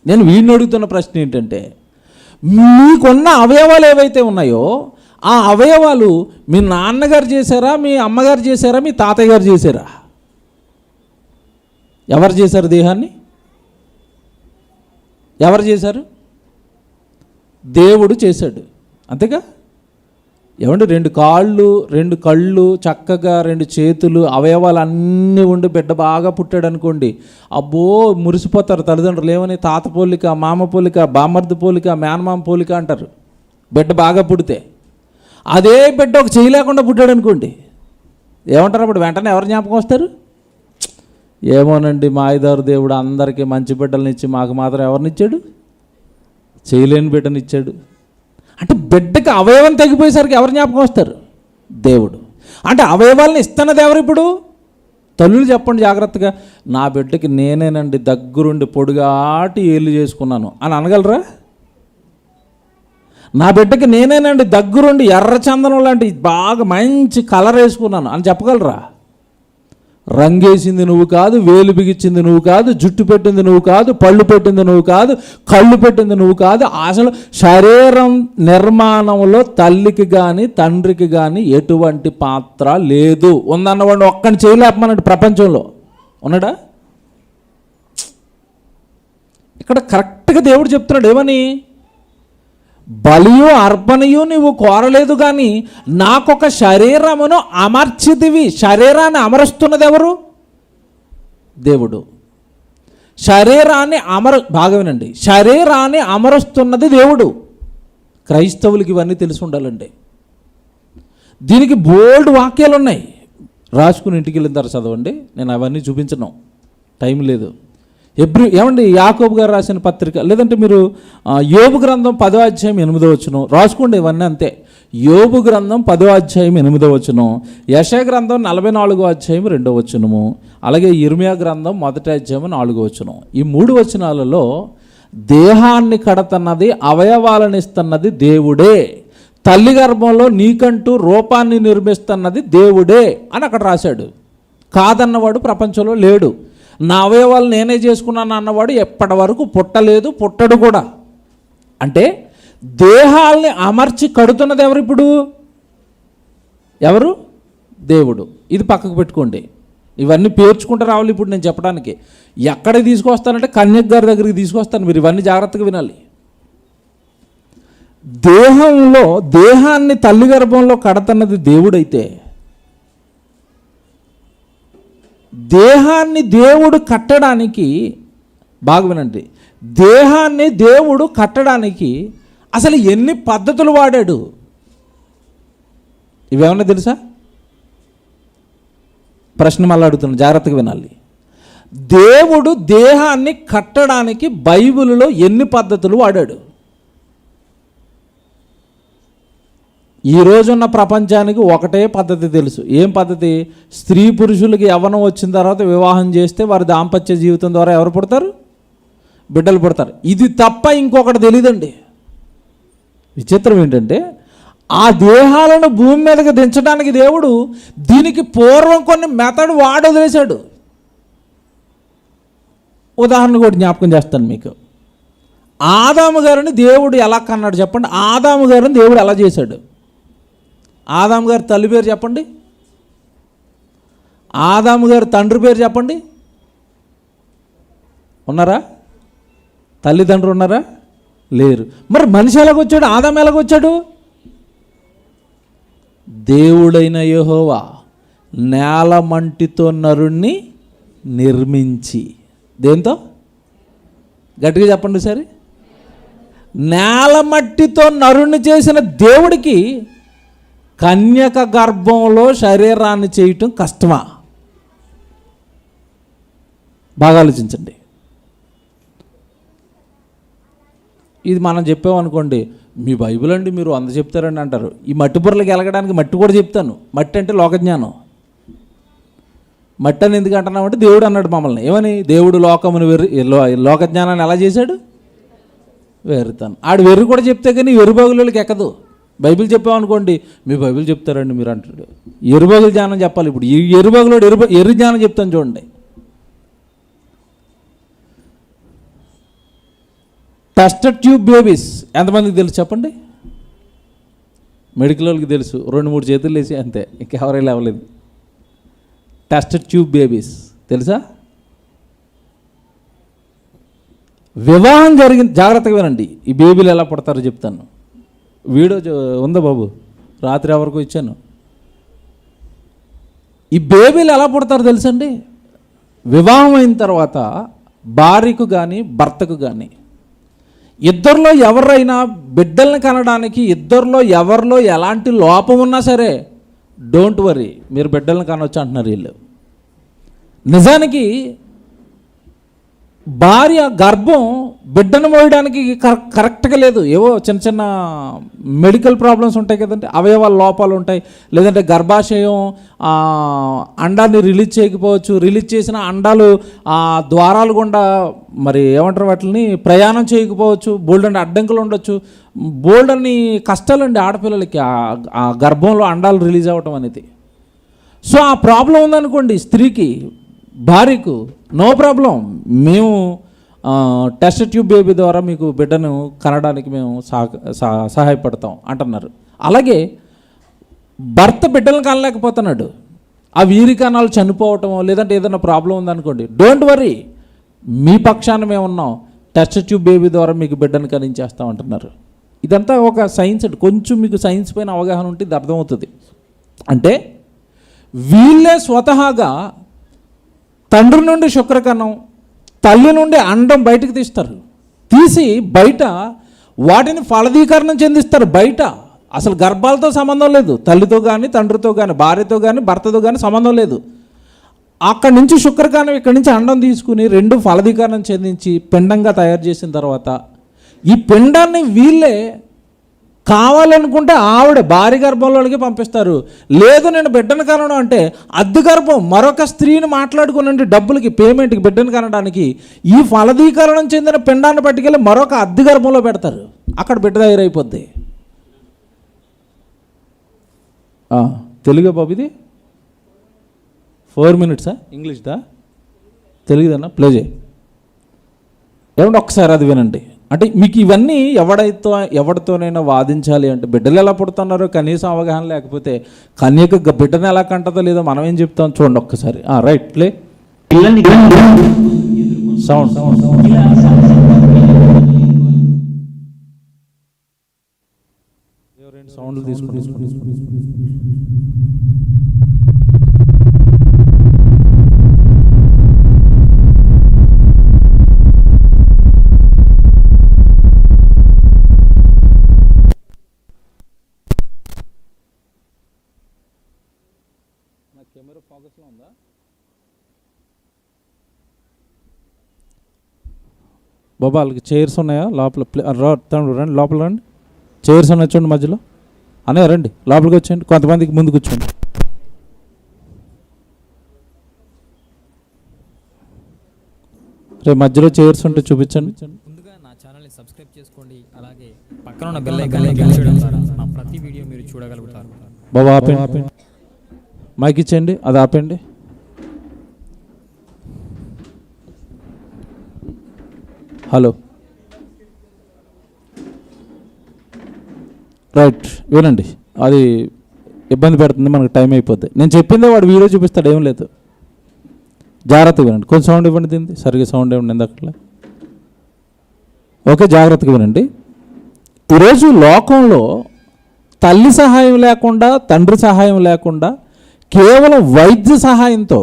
నేను వీడిని అడుగుతున్న ప్రశ్న ఏంటంటే, మీకున్న అవయవాలు ఏవైతే ఉన్నాయో ఆ అవయవాలు మీ నాన్నగారు చేశారా, మీ అమ్మగారు చేశారా, మీ తాతయ్య గారు చేశారా? ఎవరు చేశారు దేహాన్ని? ఎవరు చేశారు? దేవుడు చేశాడు, అంతేగా. ఏమంటే 2 కాళ్ళు, 2 కళ్ళు, చక్కగా 2 చేతులు, అవయవాలు అన్నీ ఉండి బిడ్డ బాగా పుట్టాడు అనుకోండి, అబ్బో మురిసిపోతారు తల్లిదండ్రులు. ఏమని? తాత పోలిక, మామ పోలిక, బామర్ది పోలిక, మేనమామ పోలిక అంటారు బిడ్డ బాగా పుడితే. అదే బిడ్డ ఒక చెయ్యి లేకుండా పుట్టాడు అనుకోండి, ఏమంటారు అప్పుడు? వెంటనే ఎవరు జ్ఞాపకం వస్తారు? ఏమోనండి, మాయదారు దేవుడు అందరికీ మంచి బిడ్డలను ఇచ్చి మాకు మాత్రం ఎవరినిచ్చాడు? చేయలేని బిడ్డనిచ్చాడు. అంటే బిడ్డకి అవయవం తగ్గిపోయేసరికి ఎవరు జ్ఞాపకం వస్తారు? దేవుడు. అంటే అవయవాలను ఇస్తున్నది ఎవరు ఇప్పుడు? తల్లులు చెప్పండి జాగ్రత్తగా, నా బిడ్డకి నేనేనండి దగ్గరుండి పొడుగాటి ఏళ్ళు చేసుకున్నాను అని అనగలరా? నా బిడ్డకి నేనేనండి దగ్గరుండి ఎర్ర చందనం లాంటి బాగా మంచి కలర్ వేసుకున్నాను అని చెప్పగలరా? రంగేసింది నువ్వు కాదు, వేలు బిగించింది నువ్వు కాదు, జుట్టు పెట్టింది నువ్వు కాదు, పళ్ళు పెట్టింది నువ్వు కాదు, కళ్ళు పెట్టింది నువ్వు కాదు. అసలు శరీరం నిర్మాణంలో తల్లికి కానీ తండ్రికి కానీ ఎటువంటి పాత్ర లేదు. ఉందన్నవాడిని ఒక్కడిని చేయలేపమన్నాడు ప్రపంచంలో. ఉన్నాడా? ఇక్కడ కరెక్ట్గా దేవుడు చెప్తున్నాడు ఏమని? బలియు అర్పణయు నువ్వు కోరలేదు కానీ నాకొక శరీరమును అమర్చితివి. శరీరాన్ని అమరుస్తున్నది ఎవరు? దేవుడు. శరీరాన్ని బాగా వినండి, శరీరాన్ని అమరుస్తున్నది దేవుడు. క్రైస్తవులకి ఇవన్నీ తెలిసి ఉండాలండి. దీనికి బోల్డ్ వాక్యాలు ఉన్నాయి, రాసుకుని ఇంటికి వెళ్ళిన తర్వాత చదవండి. నేను అవన్నీ చూపించను, టైం లేదు. ఏమండి యాకోబు గారు రాసిన పత్రిక, లేదంటే మీరు యోబు గ్రంథం 10వ అధ్యాయం 8వ వచనం రాసుకోండి. ఇవన్నీ అంతే. యోబు గ్రంథం 10వ అధ్యాయం 8వ వచనం, యెషయా గ్రంథం 44వ అధ్యాయం 2వ వచనము, అలాగే ఇర్మియా గ్రంథం 1వ అధ్యాయం 4వ వచనం. ఈ 3 వచనాలలో దేహాన్ని కడతన్నది, అవయవాలను ఇస్తున్నది దేవుడే. తల్లి గర్భంలో నీకంటూ రూపాన్ని నిర్మిస్తున్నది దేవుడే అని అక్కడ రాశాడు. కాదన్నవాడు ప్రపంచంలో లేడు. నా అవయవాలు నేనే చేసుకున్నాను అన్నవాడు ఎప్పటి వరకు పుట్టలేదు, పుట్టడు కూడా. అంటే దేహాల్ని అమర్చి కడుతున్నది ఎవరు ఇప్పుడు? ఎవరు? దేవుడు. ఇది పక్కకు పెట్టుకోండి. ఇవన్నీ పేర్చుకుంటూ రావాలి ఇప్పుడు నేను చెప్పడానికి. ఎక్కడికి తీసుకొస్తానంటే కన్యక గారి దగ్గరికి తీసుకొస్తాను. మీరు ఇవన్నీ జాగ్రత్తగా వినాలి. దేహాన్ని తల్లి గర్భంలో కడతన్నది దేవుడైతే, దేహాన్ని దేవుడు కట్టడానికి, బాగా వినండి, దేహాన్ని దేవుడు కట్టడానికి అసలు ఎన్ని పద్ధతులు వాడాడు ఇవేమన్నా తెలుసా? ప్రశ్న మళ్ళీ అడుగుతున్నాను, జాగ్రత్తగా వినాలి. దేవుడు దేహాన్ని కట్టడానికి బైబిల్లో ఎన్ని పద్ధతులు వాడాడు? ఈ రోజున్న ప్రపంచానికి ఒకటే పద్ధతి తెలుసు. ఏం పద్ధతి? స్త్రీ పురుషులకి యవ్వనం వచ్చిన తర్వాత వివాహం చేస్తే వారి దాంపత్య జీవితం ద్వారా ఎవరు పుడతారు? బిడ్డలు పుడతారు. ఇది తప్ప ఇంకొకటి తెలియదండి. విచిత్రం ఏంటంటే ఆ దేహాలను భూమి మీదకి దించడానికి దేవుడు దీనికి పూర్వం కొన్ని మెథడ్ వదిలేశాడు. ఉదాహరణ కూడా జ్ఞాపకం చేస్తాను మీకు. ఆదాము గారిని దేవుడు ఎలా కన్నాడు చెప్పండి? ఆదాము గారిని దేవుడు ఎలా చేశాడు? ఆదాము గారి తల్లి పేరు చెప్పండి, ఆదాము గారి తండ్రి పేరు చెప్పండి. ఉన్నారా? తల్లిదండ్రులు ఉన్నారా? లేరు. మరి మనిషి ఎలాగొచ్చాడు? ఆదాము ఎలాగొచ్చాడు? దేవుడైన యెహోవా నేల మంటితో నరుణ్ణి నిర్మించి, దేంతో? గట్టిగా చెప్పండి సరే. నేల మట్టితో నరుణ్ణి చేసిన దేవుడికి కన్యక గర్భంలో శరీరాన్ని చేయటం కష్టమా? బాగా ఆలోచించండి. ఇది మనం చెప్పామనుకోండి, మీ బైబిల్ అండి మీరు 100 చెప్తారండి అంటారు. ఈ మట్టి బుర్రలకి వెళ్ళగడానికి మట్టి కూడా చెప్తాను. మట్టి అంటే లోకజ్ఞానం. మట్టి అని ఎందుకు అంటున్నామంటే దేవుడు అన్నాడు మమ్మల్ని ఏమని, దేవుడు లోకమును లోకజ్ఞానాన్ని ఎలా చేశాడు, వెర్రితనం. ఆడు వెర్రి కూడా చెప్తే కానీ వెర్రిబాగులకి ఎక్కదు. బైబిల్ చెప్పామనుకోండి, మీ బైబిల్ చెప్తారండి మీరు అంటాడు. ఎరుబాగుల జ్ఞానం చెప్పాలి. ఇప్పుడు ఈ ఎరుబాగులో ఎర్రి జ్ఞానం చెప్తాను చూడండి. టెస్టెడ్ ట్యూబ్ బేబీస్ ఎంతమందికి తెలుసు చెప్పండి? మెడికల్ వాళ్ళకి తెలుసు, 2-3 చేతులు వేసి అంతే, ఇంకెవరైనా లేవలేదు. టెస్టెడ్ ట్యూబ్ బేబీస్ తెలుసా? వివాహం జరిగింది, జాగ్రత్తగా వినండి. ఈ బేబీలు ఎలా పుడతారో చెప్తాను. వీడియో ఉందా బాబు? రాత్రి ఎవరికో ఇచ్చాను. ఈ బేబీలు ఎలా పుడతారో తెలుసండి? వివాహం అయిన తర్వాత భార్యకు కానీ భర్తకు కానీ ఇద్దరిలో ఎవరైనా బిడ్డల్ని కనడానికి ఇద్దరిలో ఎవరిలో ఎలాంటి లోపం ఉన్నా సరే డోంట్ వరీ, మీరు బిడ్డల్ని కనవచ్చు అంటున్నారు వీళ్ళు. నిజానికి భార్య గర్భం బిడ్డను మోయడానికి కరెక్ట్గా లేదు. ఏవో చిన్న చిన్న మెడికల్ ప్రాబ్లమ్స్ ఉంటాయి కదండి, అవయవాల లోపాలు ఉంటాయి. లేదంటే గర్భాశయం అండాన్ని రిలీజ్ చేయకపోవచ్చు, రిలీజ్ చేసిన అండాలు ద్వారాలు గుండా మరి ఏమంటారు వాటిని ప్రయాణం చేయకపోవచ్చు, బోల్డ్ అని అడ్డంకులు ఉండొచ్చు, బోల్డ్ అని కష్టాలండి ఆడపిల్లలకి ఆ గర్భంలో అండాలు రిలీజ్ అవ్వటం అనేది. సో ఆ ప్రాబ్లం ఉందనుకోండి స్త్రీకి, భార్యకు, నో ప్రాబ్లం, మేము టెస్ట్ ట్యూబ్ బేబీ ద్వారా మీకు బిడ్డను కనడానికి మేము సహాయపడతాం అంటున్నారు. అలాగే భర్త బిడ్డలను కనలేకపోతున్నాడు, ఆ వీరికణాలు చనిపోవటమో లేదంటే ఏదైనా ప్రాబ్లం ఉందనుకోండి, డోంట్ వరీ, మీ పక్షాన మేము ఉన్నాం, టెస్ట్ ట్యూబ్ బేబీ ద్వారా మీకు బిడ్డను కనించేస్తాం అంటున్నారు. ఇదంతా ఒక సైన్స్ అండి. కొంచెం మీకు సైన్స్ పైన అవగాహన ఉంటే ఇది అర్థమవుతుంది. అంటే వీళ్ళే స్వతహాగా తండ్రి నుండి శుక్రకణం, తల్లి నుండి అండం బయటకు తీస్తారు. తీసి బయట వాటిని ఫలదీకరణం చెందిస్తారు. బయట అసలు గర్భాలతో సంబంధం లేదు, తల్లితో కానీ తండ్రితో కానీ భార్యతో కానీ భర్తతో కానీ సంబంధం లేదు. అక్కడి నుంచి శుక్రకణం, ఇక్కడి నుంచి అండం తీసుకుని 2 ఫలదీకరణం చెందించి పిండంగా తయారు చేసిన తర్వాత ఈ పిండాన్ని వీళ్ళే కావాలనుకుంటే ఆవిడ భార్య గర్భంలోకి పంపిస్తారు. లేదు నేను బిడ్డను కనడం అంటే అద్దె గర్భం మరొక స్త్రీని మాట్లాడుకునండి డబ్బులకి, పేమెంట్కి బిడ్డను కనడానికి ఈ ఫలదీకరణం చెందిన పిండాన్ని పట్టుకెళ్ళి మరొక అద్దె గర్భంలో పెడతారు. అక్కడ బిడ్డ తయారైపోద్ది. తెలుగు బాబు ఇది 4 minutes ఇంగ్లీష్దా తెలుగుదన్నా ప్లే చేయి. ఏమంటే ఒక్కసారి అది వినండి. అంటే మీకు ఇవన్నీ ఎవరితోనైనా వాదించాలి అంటే బిడ్డలు ఎలా పుడుతున్నారో కనీసం అవగాహన లేకపోతే కన్యక బిడ్డను ఎలా కంటదో లేదో మనం ఏం చెప్తాం చూడండి ఒక్కసారి. Right play. సౌండ్ సౌండ్లు తీసుకుని కెమెరా ఫోకస్లో ఉందా? బాబా వాళ్ళకి చైర్స్ ఉన్నాయా లోపల? రండి లోపల రండి, చైర్స్ ఉన్నాయి చూడండి మధ్యలో. అనే రండి లోపలికి వచ్చేయండి, కొంతమందికి ముందు కూర్చోండి. రేపు మధ్యలో చైర్స్ ఉంటే చూపించండి.
ముందుగా నా ఛానల్ని సబ్స్క్రైబ్ చేసుకోండి, అలాగే పక్కన ఉన్న బెల్ ఐకాన్ని క్లిక్ చేయడం ద్వారా నా ప్రతి వీడియో మీరు చూడగలుగుతారు.
బాబా ఆపండి, మైక్ ఇచ్చేయండి, అది ఆపండి. హలో రైట్ వినండి, అది ఇబ్బంది పెడుతుంది, మనకు టైం అయిపోద్ది. నేను చెప్పిందే వాడు వీడియో చూపిస్తాడు, ఏం లేదు, జాగ్రత్తగా వినండి. కొంచెం సౌండ్ ఇవ్వండి, దీన్ని సరిగ్గా సౌండ్ ఇవ్వండి ఇందాకట్లా. ఓకే, జాగ్రత్తగా వినండి. ఈరోజు లోకంలో తల్లి సహాయం లేకుండా, తండ్రి సహాయం లేకుండా, కేవలం వైద్య సహాయంతో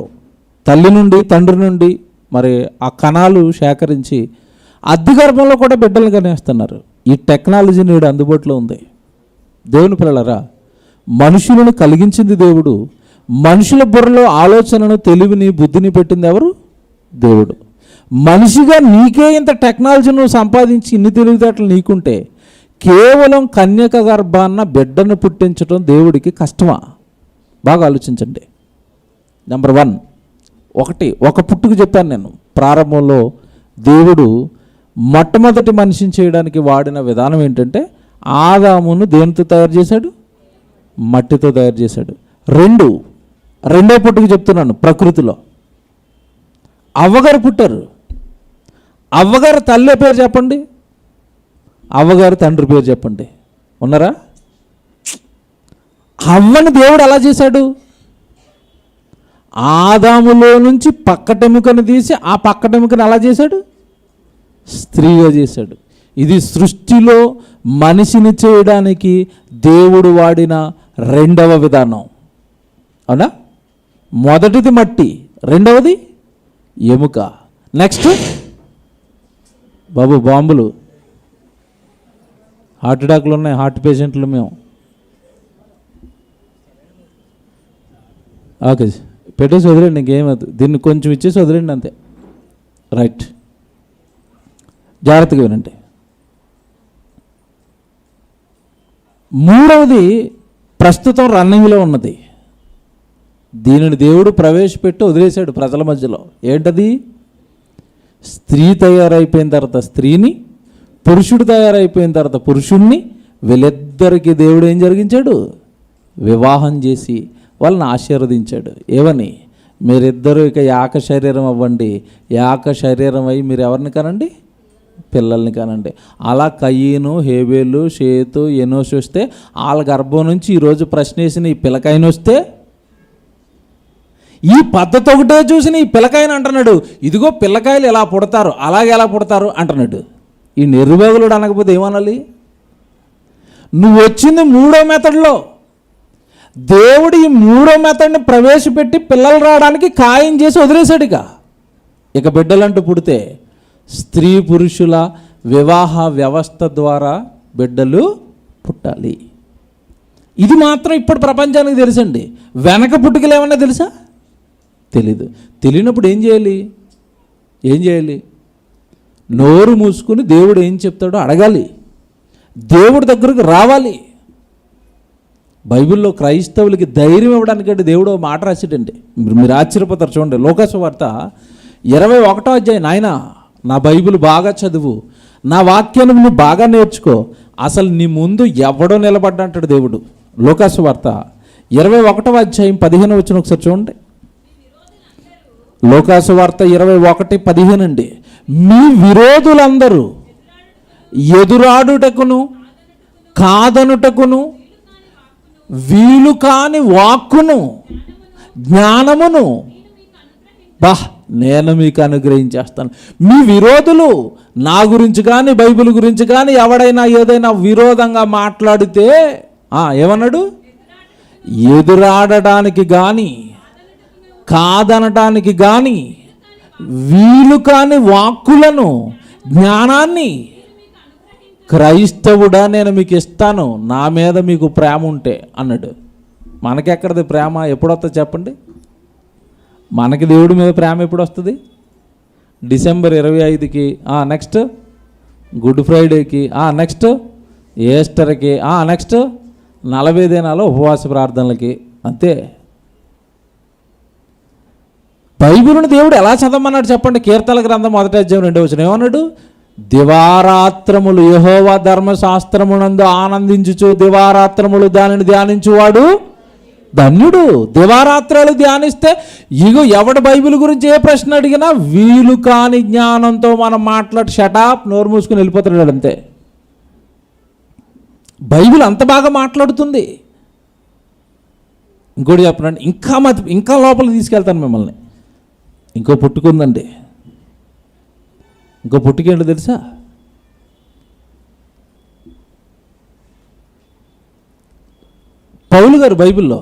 తల్లి నుండి తండ్రి నుండి మరి ఆ కణాలు సేకరించి అద్దె గర్భంలో కూడా బిడ్డలు కనేస్తున్నారు. ఈ టెక్నాలజీ నేడు అందుబాటులో ఉంది. దేవుని పిల్లలారా, మనుషులను కలిగించింది దేవుడు, మనుషుల బుర్రలో ఆలోచనను, తెలివిని, బుద్ధిని పెట్టింది ఎవరు? దేవుడు. మనిషిగా నీకే ఇంత టెక్నాలజీ నువ్వు సంపాదించి ఇన్ని తెలివితేటలు నీకుంటే కేవలం కన్యక గర్భాన్న బిడ్డను పుట్టించడం దేవుడికి కష్టమా? బాగా ఆలోచించండి. నెంబర్ 1, ఒక పుట్టుక చెప్పాను నేను ప్రారంభంలో. దేవుడు మొట్టమొదటి మనిషిని చేయడానికి వాడిన విధానం ఏంటంటే ఆదామును దేనితో తయారు చేశాడు? మట్టితో తయారు చేశాడు. రెండో పుట్టుక చెప్తున్నాను. ప్రకృతిలో అవ్వగారు పుట్టారు. అవ్వగారు తల్లి పేరు చెప్పండి, అవ్వగారు తండ్రి పేరు చెప్పండి. ఉన్నారా? అవ్వని దేవుడు ఎలా చేశాడు? ఆదాములో నుంచి పక్కటెముకను తీసి ఆ పక్కటెముకను ఎలా చేశాడు? స్త్రీగా చేశాడు. ఇది సృష్టిలో మనిషిని చేయడానికి దేవుడు వాడిన రెండవ విధానం. అవునా? మొదటిది మట్టి, రెండవది ఎముక. నెక్స్ట్ బాబు బాంబులు, హార్ట్ అటాక్లు ఉన్నాయి, హార్ట్ పేషెంట్లు మేము. ఓకే, పెట్టేసి వదిలేండి, ఇంకేమవుతుంది. దీన్ని కొంచెం ఇచ్చేసి వదిలేండి అంతే. రైట్, జాగ్రత్తగా వినండి. మూడవది ప్రస్తుతం రన్నింగ్లో ఉన్నది. దీనిని దేవుడు ప్రవేశపెట్టి వదిలేశాడు ప్రజల మధ్యలో. ఏంటది? స్త్రీ తయారైపోయిన తర్వాత స్త్రీని, పురుషుడు తయారైపోయిన తర్వాత పురుషుణ్ణి, వీళ్ళిద్దరికీ దేవుడు ఏం జరిగించాడు? వివాహం చేసి వాళ్ళని ఆశీర్వదించాడు. ఏమని? మీరిద్దరూ ఇక ఏక శరీరం అవ్వండి, ఏక శరీరం అయ్యి మీరు ఎవరిని కనండి? పిల్లల్ని కనండి. అలా కయ్యను, హేబేలు, షేతు, ఎనోషు వస్తే వాళ్ళ గర్భం నుంచి ఈరోజు ప్రశ్న వేసిన ఈ పిల్లకాయని వస్తే ఈ పద్ధతి ఒకటే చూసిన ఈ పిల్లకాయని అంటున్నాడు, ఇదిగో పిల్లకాయలు ఎలా పుడతారు, అలాగే ఎలా పుడతారు అంటున్నాడు. ఈ నిర్వేగులుడు అనకపోతే ఏమనాలి? నువ్వు వచ్చింది 3వ మెథడ్లో. దేవుడు ఈ 3వ మెథడ్ని ప్రవేశపెట్టి పిల్లలు రావడానికి ఖాయం చేసి వదిలేశాడు. ఇక బిడ్డలంటూ పుడితే స్త్రీ పురుషుల వివాహ వ్యవస్థ ద్వారా బిడ్డలు పుట్టాలి. ఇది మాత్రం ఇప్పుడు ప్రపంచానికి తెలుసండి. వెనక పుట్టుకలు ఏమన్నా తెలుసా? తెలీదు. తెలియనప్పుడు ఏం చేయాలి? నోరు మూసుకుని దేవుడు ఏం చెప్తాడో అడగాలి, దేవుడి దగ్గరకు రావాలి. బైబిల్లో క్రైస్తవులకి ధైర్యం ఇవ్వడానికంటే దేవుడు మాట రాసిడండి. మీరు ఆశ్చర్యపోతారు. చూడండి, లోకాసు వార్త 21వ అధ్యాయం. నాయన, నా బైబిల్ బాగా చదువు, నా వాక్యాన్ని నువ్వు బాగా నేర్చుకో, అసలు నీ ముందు ఎవడో నిలబడ్డా అంటాడు దేవుడు. లోకాసు వార్త 21వ అధ్యాయం 15 వచనం ఒకసారి చూడండి. లోకాసు వార్త 21:15 అండి. మీ విరోధులందరూ ఎదురాడుటకును కాదనుటకును వీలు కాని వాక్కును జ్ఞానమును నేను మీకు అనుగ్రహించేస్తాను. మీ విరోధులు నా గురించి కానీ బైబిల్ గురించి కానీ ఎవడైనా ఏదైనా విరోధంగా మాట్లాడితే ఏమన్నాడు? ఎదురాడడానికి కానీ కాదనడానికి కానీ వీలు కాని వాక్కులను జ్ఞానాన్ని క్రైస్తవుడా నేను మీకు ఇస్తాను, నా మీద మీకు ప్రేమ ఉంటే అన్నాడు. మనకెక్కడిది ప్రేమ? ఎప్పుడొస్తుంది చెప్పండి? మనకి దేవుడి మీద ప్రేమ ఎప్పుడు వస్తుంది? డిసెంబర్ 25కి, నెక్స్ట్ గుడ్ ఫ్రైడేకి, నెక్స్ట్ ఈస్టర్కి, నెక్స్ట్ 40 దినాలు ఉపవాస ప్రార్థనలకి, అంతే. బైబిల్ని దేవుడు ఎలా చదవమన్నాడు చెప్పండి? కీర్తన గ్రంథం 1వ అధ్యాయం 2వ వచనం ఏమన్నాడు? దివారాత్రములు యెహోవా ధర్మశాస్త్రమునందు ఆనందించుచు దివారాత్రములు దానిని ధ్యానించువాడు ధన్యుడు. దివారాత్రాలు ధ్యానిస్తే ఇగో ఎవడు బైబిల్ గురించి ఏ ప్రశ్న అడిగినా వీలు కాని జ్ఞానంతో మనం మాట్లాడి షటాప్ నోరు మూసుకుని వెళ్ళిపోతున్నాడు అంతే. బైబిల్ అంత బాగా మాట్లాడుతుంది. ఇంకోటి చెప్పనండి, ఇంకా లోపలికి తీసుకెళ్తాను మిమ్మల్ని. ఇంకో పుట్టుకుందండి. ఇంకో పుట్టుకేంటో తెలుసా? పౌలు గారు బైబిల్లో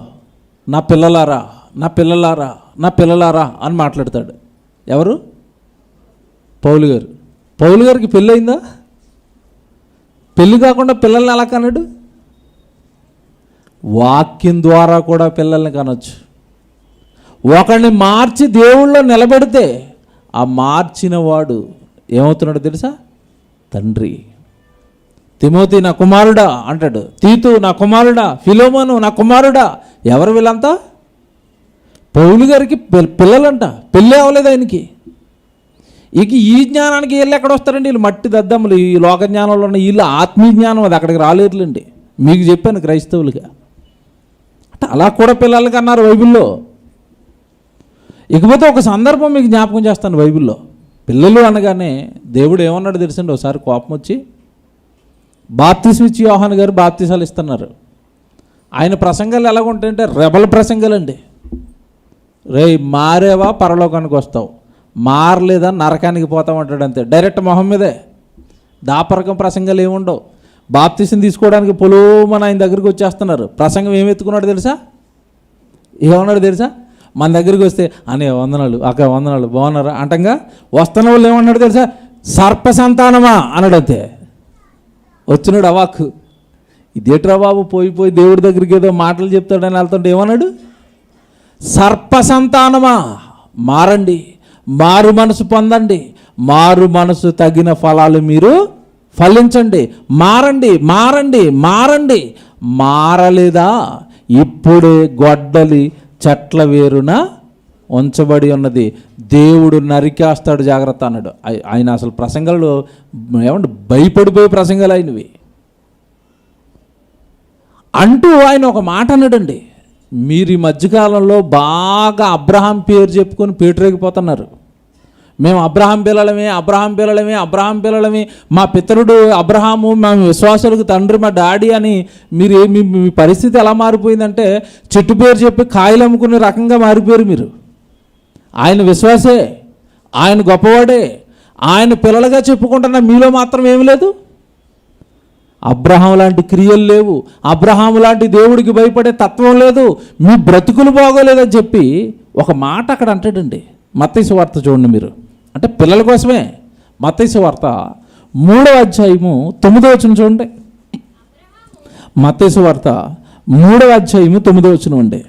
నా పిల్లలారా నా పిల్లలారా నా పిల్లలారా అని మాట్లాడతాడు. ఎవరు? పౌలు గారు. పౌలు గారికి పెళ్ళి అయిందా? పెళ్ళి కాకుండా పిల్లల్ని ఎలా కన్నాడు? వాక్యం ద్వారా కూడా పిల్లల్ని కనొచ్చు. ఒకరిని మార్చి దేవుళ్ళో నిలబెడితే ఆ మార్చిన వాడు ఏమవుతున్నాడో తెలుసా? తండ్రి. తిమోతి నా కుమారుడా అంటాడు, తీతు నా కుమారుడా, ఫిలోమోను నా కుమారుడా. ఎవరు వీళ్ళంతా? పౌలు గారికి పిల్లలంట, పెళ్ళి అవ్వలేదు ఆయనకి. ఇక ఈ జ్ఞానానికి వీళ్ళు ఎక్కడ వస్తారండి? వీళ్ళు మట్టి దద్దములు, ఈ లోక జ్ఞానంలో ఉన్న వీళ్ళు ఆత్మీయ జ్ఞానం అది అక్కడికి రాలేరులేండి. మీకు చెప్పాను క్రైస్తవులుగా. అంటే అలా కూడా పిల్లలకి అన్నారు బైబిల్లో. ఇకపోతే ఒక సందర్భం మీకు జ్ఞాపకం చేస్తాను బైబిల్లో. పిల్లలు అనగానే దేవుడు ఏమన్నాడు తెలుసండి? ఒకసారి కోపం వచ్చి బాప్తిసం ఇచ్చి యోహాను గారు బాప్తిసాలు ఇస్తున్నారు. ఆయన ప్రసంగాలు ఎలాగుంటాయంటే రెబల్ ప్రసంగాలండి. రే మారేవా పరలోకానికి వస్తావు, మారలేదా నరకానికి పోతామంటాడు, అంతే. డైరెక్ట్ మొహం మీదే. దాపరకం ప్రసంగాలు ఏముండవు. బాప్తిసం తీసుకోవడానికి పొలోమని ఆయన దగ్గరికి వచ్చేస్తున్నారు. ప్రసంగం ఏమి ఎత్తుకున్నాడు తెలుసా? ఏమన్నాడు తెలుసా? మన దగ్గరికి వస్తే అనే వందనాలు, అక్క వందనాలు, బాగున్నారా అంటంగా వస్తున్న వాళ్ళు ఏమన్నాడు తెలుసా? సర్ప సంతానమా అన్నాడు. అంతే. వచ్చినాడు అవాక్. ఇదేట్రా బాబు, పోయి దేవుడి దగ్గరికి ఏదో మాటలు చెప్తాడని వెళ్తుంటే ఏమన్నాడు? సర్ప సంతానమా, మారండి, మారు మనసు పొందండి, మారు మనసు తగిన ఫలాలు మీరు ఫలించండి, మారండి మారండి మారండి. మారలేదా ఇప్పుడే గొడ్డలి చెట్ల వేరున ఉంచబడి ఉన్నది, దేవుడు నరికేస్తాడు జాగ్రత్త అన్నాడు. ఆయన అసలు ప్రసంగాలు ఏమంటే భయపడిపోయే ప్రసంగాలు అయినవి అంటూ ఆయన ఒక మాట అన్నాడండి. మీరు ఈ మధ్యకాలంలో బాగా అబ్రహాం పేరు చెప్పుకొని పేటరేగిపోతున్నారు. మేము అబ్రహాం పిల్లలమే, అబ్రహాం పిల్లలమే, అబ్రహాం పిల్లలమే, మా పితరుడు అబ్రహాము, మా విశ్వాసులకు తండ్రి, మా డాడీ అని. మీరు మీ పరిస్థితి ఎలా మారిపోయిందంటే చెట్టు పేరు చెప్పి కాయలు అమ్ముకునే రకంగా మారిపోయారు మీరు. ఆయన విశ్వాసే, ఆయన గొప్పవాడే, ఆయన పిల్లలుగా చెప్పుకుంటున్న మీలో మాత్రం ఏమి లేదు. అబ్రహాం లాంటి క్రియలు లేవు, అబ్రహాం లాంటి దేవుడికి భయపడే తత్వం లేదు, మీ బ్రతుకులు బాగోలేదని చెప్పి ఒక మాట అక్కడ అంటాడండి. మత్తయి సువార్త చూడండి మీరు, అంటే పిల్లల కోసమే. మత్తయి సువార్త 3వ అధ్యాయము 9వ వచనం చూడండి. మత్తయి సువార్త 3వ అధ్యాయము 9వ వచనం అండి.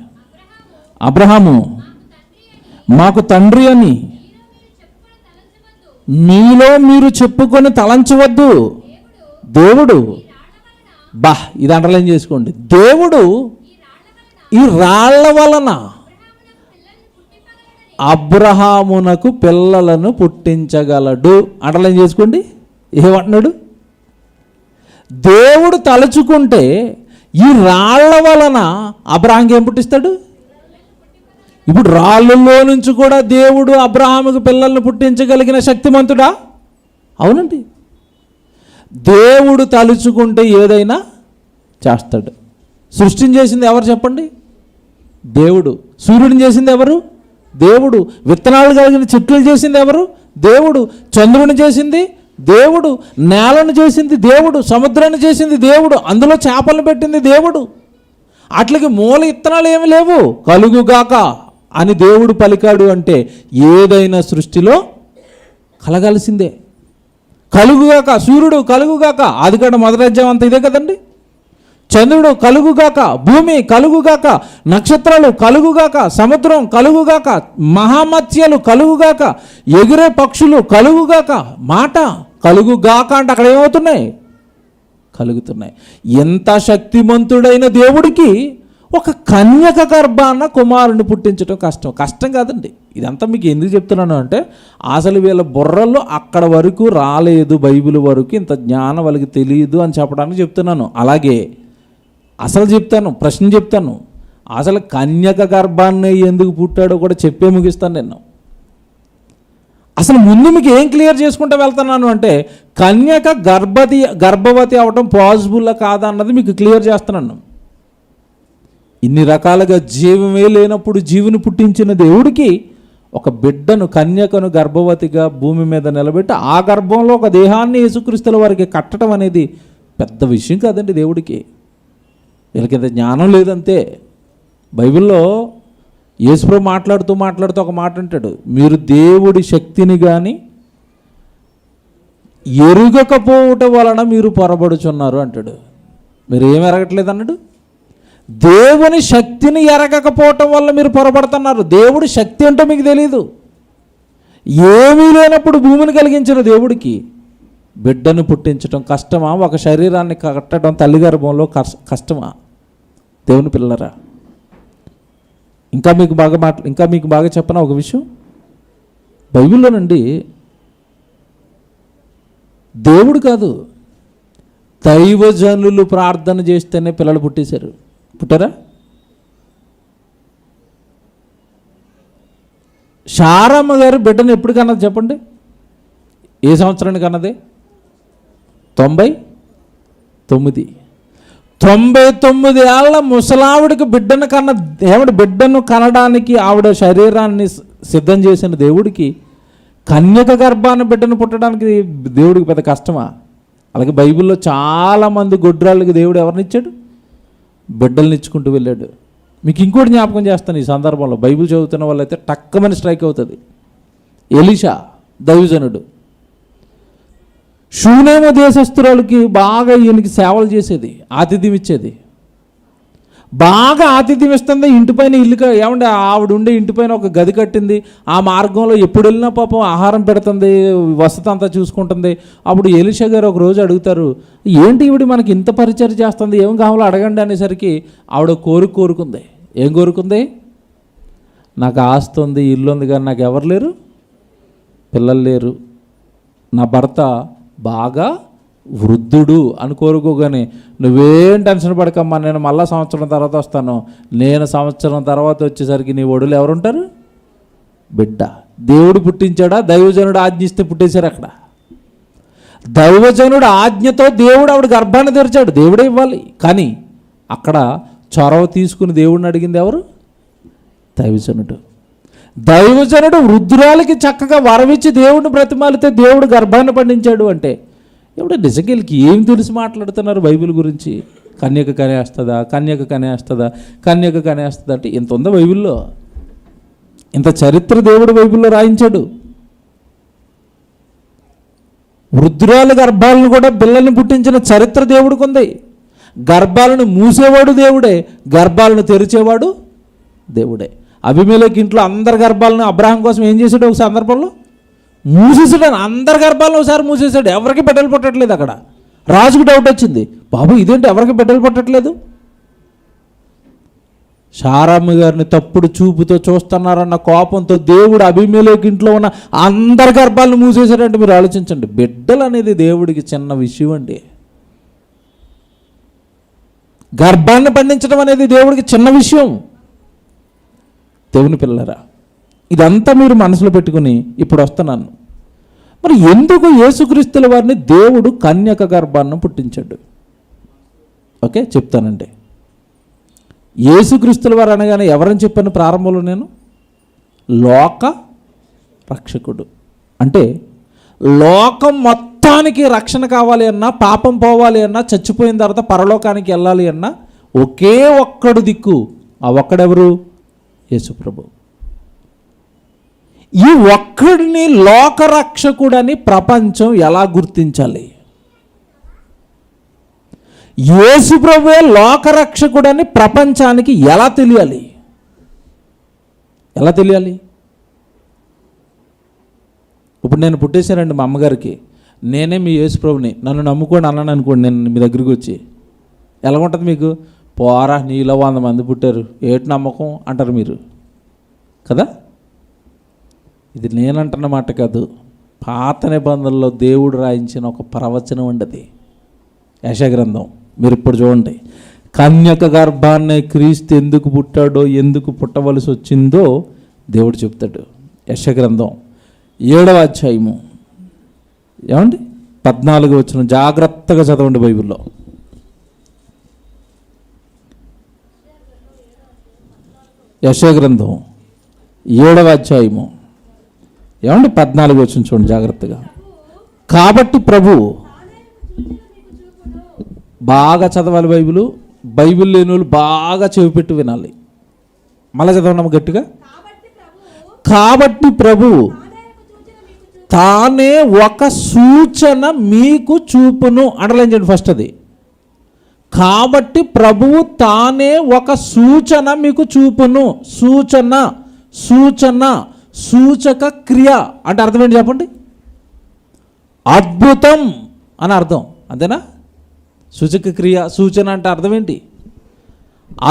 అబ్రహాము మాకు తండ్రి అని మీలో మీరు చెప్పుకొని తలంచవద్దు. దేవుడు ఇది అండర్లైన్ చేసుకోండి. దేవుడు ఈ రాళ్ల వలన అబ్రహామునకు పిల్లలను పుట్టించగలడు. అండర్లైన్ చేసుకోండి. ఏమంటున్నాడు? దేవుడు తలుచుకుంటే ఈ రాళ్ల వలన అబ్రహాంకి ఏం పుట్టిస్తాడు? ఇప్పుడు రాళ్ళల్లో నుంచి కూడా దేవుడు అబ్రహాముకు పిల్లలను పుట్టించగలిగిన శక్తిమంతుడా? అవునండి. దేవుడు తలుచుకుంటే ఏదైనా చేస్తాడు. సృష్టిని చేసింది ఎవరు చెప్పండి? దేవుడు. సూర్యుడిని చేసింది ఎవరు? దేవుడు. విత్తనాలు కలిగిన చెట్లు చేసింది ఎవరు? దేవుడు. చంద్రుని చేసింది దేవుడు. నేలను చేసింది దేవుడు. సముద్రాన్ని చేసింది దేవుడు. అందులో చేపలను పెట్టింది దేవుడు. అట్లకి మూల విత్తనాలు ఏమి లేవు. కలుగుగాక అని దేవుడు పలికాడు అంటే ఏదైనా సృష్టిలో కలగాల్సిందే. కలుగుగాక, సూర్యుడు కలుగుగాక, ఆదికాండం 1వ అధ్యాయం అంతా ఇదే కదండి. చంద్రుడు కలుగుగాక, భూమి కలుగుగాక, నక్షత్రాలు కలుగుగాక, సముద్రం కలుగుగాక, మహామత్స్యాలు కలుగుగాక, ఎగిరే పక్షులు కలుగుగాక. మాట కలుగుగాక అంటే అక్కడ ఏమవుతున్నాయి? కలుగుతున్నాయి. ఎంత శక్తిమంతుడైన దేవుడికి ఒక కన్యక గర్భాన కుమారుని పుట్టించడం కష్టం కాదండి. ఇదంతా మీకు ఎందుకు చెప్తున్నాను అంటే అసలు వీళ్ళ బుర్రల్లో అక్కడ వరకు రాలేదు, బైబిల్ వరకు ఇంత జ్ఞానం వాళ్ళకి తెలియదు అని చెప్పడానికి చెప్తున్నాను. అలాగే అసలు చెప్తాను, ప్రశ్న చెప్తాను, అసలు కన్యక గర్భాన్ని ఎందుకు పుట్టాడో కూడా చెప్పే ముగిస్తాను నేను. అసలు ముందు మీకు ఏం క్లియర్ చేసుకుంటూ వెళ్తున్నాను అంటే కన్యక గర్భవతి అవడం పాసిబుల్లా కాదా అన్నది మీకు క్లియర్ చేస్తున్నాను. ఇన్ని రకాలుగా జీవమే లేనప్పుడు జీవుని పుట్టించిన దేవుడికి ఒక బిడ్డను, కన్యకను గర్భవతిగా భూమి మీద నిలబెట్టి ఆ గర్భంలో ఒక దేహాన్ని యేసుక్రీస్తుల వారికి కట్టడం అనేది పెద్ద విషయం కాదండి దేవుడికి. వీళ్ళకి ఇంత జ్ఞానం లేదంతే. బైబిల్లో యేసుప్రభు మాట్లాడుతూ ఒక మాట అంటాడు, మీరు దేవుడి శక్తిని కానీ ఎరుగకపోవటం వలన మీరు పొరబడుచున్నారు అంటాడు. మీరు ఏమి ఎరగట్లేదు అన్నాడు. దేవుని శక్తిని ఎరగకపోవటం వల్ల మీరు పొరపడుతున్నారు. దేవుడి శక్తి ఏంటో మీకు తెలియదు. ఏమీ లేనప్పుడు భూమిని కలిగించిన దేవుడికి బిడ్డను పుట్టించడం కష్టమా? ఒక శరీరాన్ని కట్టడం తల్లి గర్భంలో కష్టమా? దేవుని పిల్లరా, ఇంకా మీకు బాగా చెప్పనా ఒక విషయం? బైబిల్లో నుండి దేవుడు కాదు, దైవజనులు ప్రార్థన చేస్తేనే పిల్లలు పుట్టారా? శారమ్మ గారు బిడ్డను ఎప్పుడు కన్నది చెప్పండి? ఏ సంవత్సరానికి కన్నది? 99 ఏళ్ల ముసలావిడికి బిడ్డను బిడ్డను కనడానికి ఆవిడ శరీరాన్ని సిద్ధం చేసిన దేవుడికి కన్యక గర్భాన్ని బిడ్డను పుట్టడానికి దేవుడికి పెద్ద కష్టమా? అలాగే బైబిల్లో చాలామంది గొడ్రాళ్ళకి దేవుడు ఎవరినిచ్చాడు? బిడ్డల్ని ఇచ్చుకుంటూ వెళ్ళాడు. మీకు ఇంకోటి జ్ఞాపకం చేస్తాను ఈ సందర్భంలో, బైబిల్ చదువుతున్న వాళ్ళైతే టక్కమని స్ట్రైక్ అవుతుంది. ఎలీషా దైవజనుడు, షూనేమ దేశస్తురాలకి బాగా ఈయనకి సేవలు చేసేది, ఆతిథ్యం ఇచ్చేది. బాగా ఆతిథ్యం ఇస్తుంది. ఇంటిపైన ఏమంటే ఆవిడ ఉండే ఇంటిపైన ఒక గది కట్టింది. ఆ మార్గంలో ఎప్పుడు వెళ్ళినా పాపం ఆహారం పెడుతుంది, వసతి అంతా చూసుకుంటుంది. అప్పుడు ఎలీషా గారు ఒక రోజు అడుగుతారు, ఏంటి ఈవిడ మనకి ఇంత పరిచయం చేస్తుంది, ఏం కావాలో అడగండి అనేసరికి ఆవిడ కోరుకుంది. ఏం కోరుకుంది? నాకు ఆస్తి ఉంది, ఇల్లు ఉంది, కానీ నాకు ఎవరు లేరు, పిల్లలు లేరు, నా భర్త బాగా వృద్ధుడు అని కోరుకోగానే, నువ్వేం టెన్షన్ పడకమ్మా, నేను మళ్ళీ సంవత్సరం తర్వాత వస్తాను. నేను సంవత్సరం తర్వాత వచ్చేసరికి నీ ఒడులు ఎవరుంటారు? బిడ్డ. దేవుడు పుట్టించాడా? దైవజనుడు ఆజ్ఞిస్తే పుట్టేశారు. అక్కడ దైవజనుడు ఆజ్ఞతో దేవుడు ఆవిడ గర్భాన్ని తెరిచాడు, దేవుడే ఇవ్వాలి. కానీ అక్కడ చొరవ తీసుకుని దేవుడిని అడిగింది ఎవరు? దైవజనుడు వృద్ధురాలకి చక్కగా వరమిచ్చి దేవుడిని బ్రతిమాలితే దేవుడు గర్భాన్ని పండించాడు అంటే ఎవడ నిజంగా వీళ్ళకి ఏం తెలిసి మాట్లాడుతున్నారు బైబిల్ గురించి? కన్యక కనేస్తుందా అంటే ఇంత ఉందా బైబిల్లో? ఇంత చరిత్ర దేవుడు బైబిల్లో రాయించాడు. వృద్ధురాల గర్భాలను కూడా పిల్లల్ని పుట్టించిన చరిత్ర దేవుడికి ఉంది. గర్భాలను మూసేవాడు దేవుడే, గర్భాలను తెరిచేవాడు దేవుడే. అబీమెలెకు ఇంట్లో అందరి గర్భాలను అబ్రహాం కోసం ఏం చేశాడు? ఒక సందర్భంలో మూసేసాడు. అందరి గర్భాలను ఒకసారి మూసేశాడు. ఎవరికి బిడ్డలు పుట్టట్లేదు. అక్కడ రాజుకు డౌట్ వచ్చింది, బాబు ఇదేంటి ఎవరికి బిడ్డలు పుట్టట్లేదు? శారమ్మ గారిని తప్పుడు చూపుతో చూస్తున్నారన్న కోపంతో దేవుడు అబీమెలెకు ఇంట్లో ఉన్న అందరి గర్భాలను మూసేశాడంటే మీరు ఆలోచించండి. బిడ్డలు అనేది దేవుడికి చిన్న విషయం అండి. గర్భాన్ని పండించడం అనేది దేవుడికి చిన్న విషయం. దేవుని పిల్లరా, ఇదంతా మీరు మనసులో పెట్టుకుని ఇప్పుడు వస్తున్నాను. మరి ఎందుకు యేసుక్రీస్తుల వారిని దేవుడు కన్యక గర్భాన్ని పుట్టించాడు? ఓకే, చెప్తానండి. యేసుక్రీస్తుల వారు అనగానే ఎవరని చెప్పాను ప్రారంభంలో నేను? లోక రక్షకుడు. అంటే లోకం మొత్తానికి రక్షణ కావాలి అన్నా, పాపం పోవాలి అన్నా, చచ్చిపోయిన తర్వాత పరలోకానికి వెళ్ళాలి అన్నా ఒకే ఒక్కడు దిక్కు. ఆ ఒక్కడెవరు? యేసుప్రభు. ఈ ఒక్కడిని లోకరక్షకుడని ప్రపంచం ఎలా గుర్తించాలి? యేసుప్రభువే లోకరక్షకుడని ప్రపంచానికి ఎలా తెలియాలి? ఇప్పుడు నేను పుట్టేశానండి మా అమ్మగారికి, నేనే మీ యేసుప్రభుని, నన్ను నమ్ముకోండి అన్నాను అనుకోండి, నేను మీ దగ్గరికి వచ్చి, ఎలాగుంటుంది మీకు? పోరా, నీలో 100 మంది పుట్టారు, ఏటి నమ్మకం అంటారు మీరు కదా. ఇది నేనంటున్న మాట కాదు, పాత నిబంధనలో దేవుడు రాయించిన ఒక ప్రవచనం ఉండదు. యెషయా గ్రంథం మీరు ఇప్పుడు చూడండి. కన్యక గర్భాన్ని క్రీస్తు ఎందుకు పుట్టాడో, ఎందుకు పుట్టవలసి వచ్చిందో దేవుడు చెప్తాడు. యెషయా గ్రంథం 7వ అధ్యాయము ఏమండి 14వ వచనం జాగ్రత్తగా చదవండి బైబిల్లో. యెషయా గ్రంథం 7వ అధ్యాయము ఏమండి 14వ వచనం చూడండి జాగ్రత్తగా. కాబట్టి ప్రభు, బాగా చదవాలి బైబిల్ లేని వాళ్ళు బాగా చెవి పెట్టి వినాలి. మళ్ళీ చదవడం గట్టిగా. కాబట్టి ప్రభు తానే ఒక సూచన మీకు చూపును. అండర్లైన్ చేయండి ఫస్ట్ అది. కాబట్టి ప్రభువు తానే ఒక సూచన మీకు చూపును. సూచక క్రియ అంటే అర్థం ఏంటి చెప్పండి? అద్భుతం, అని అర్థం, అంతేనా? సూచక క్రియ, సూచన అంటే అర్థం ఏంటి?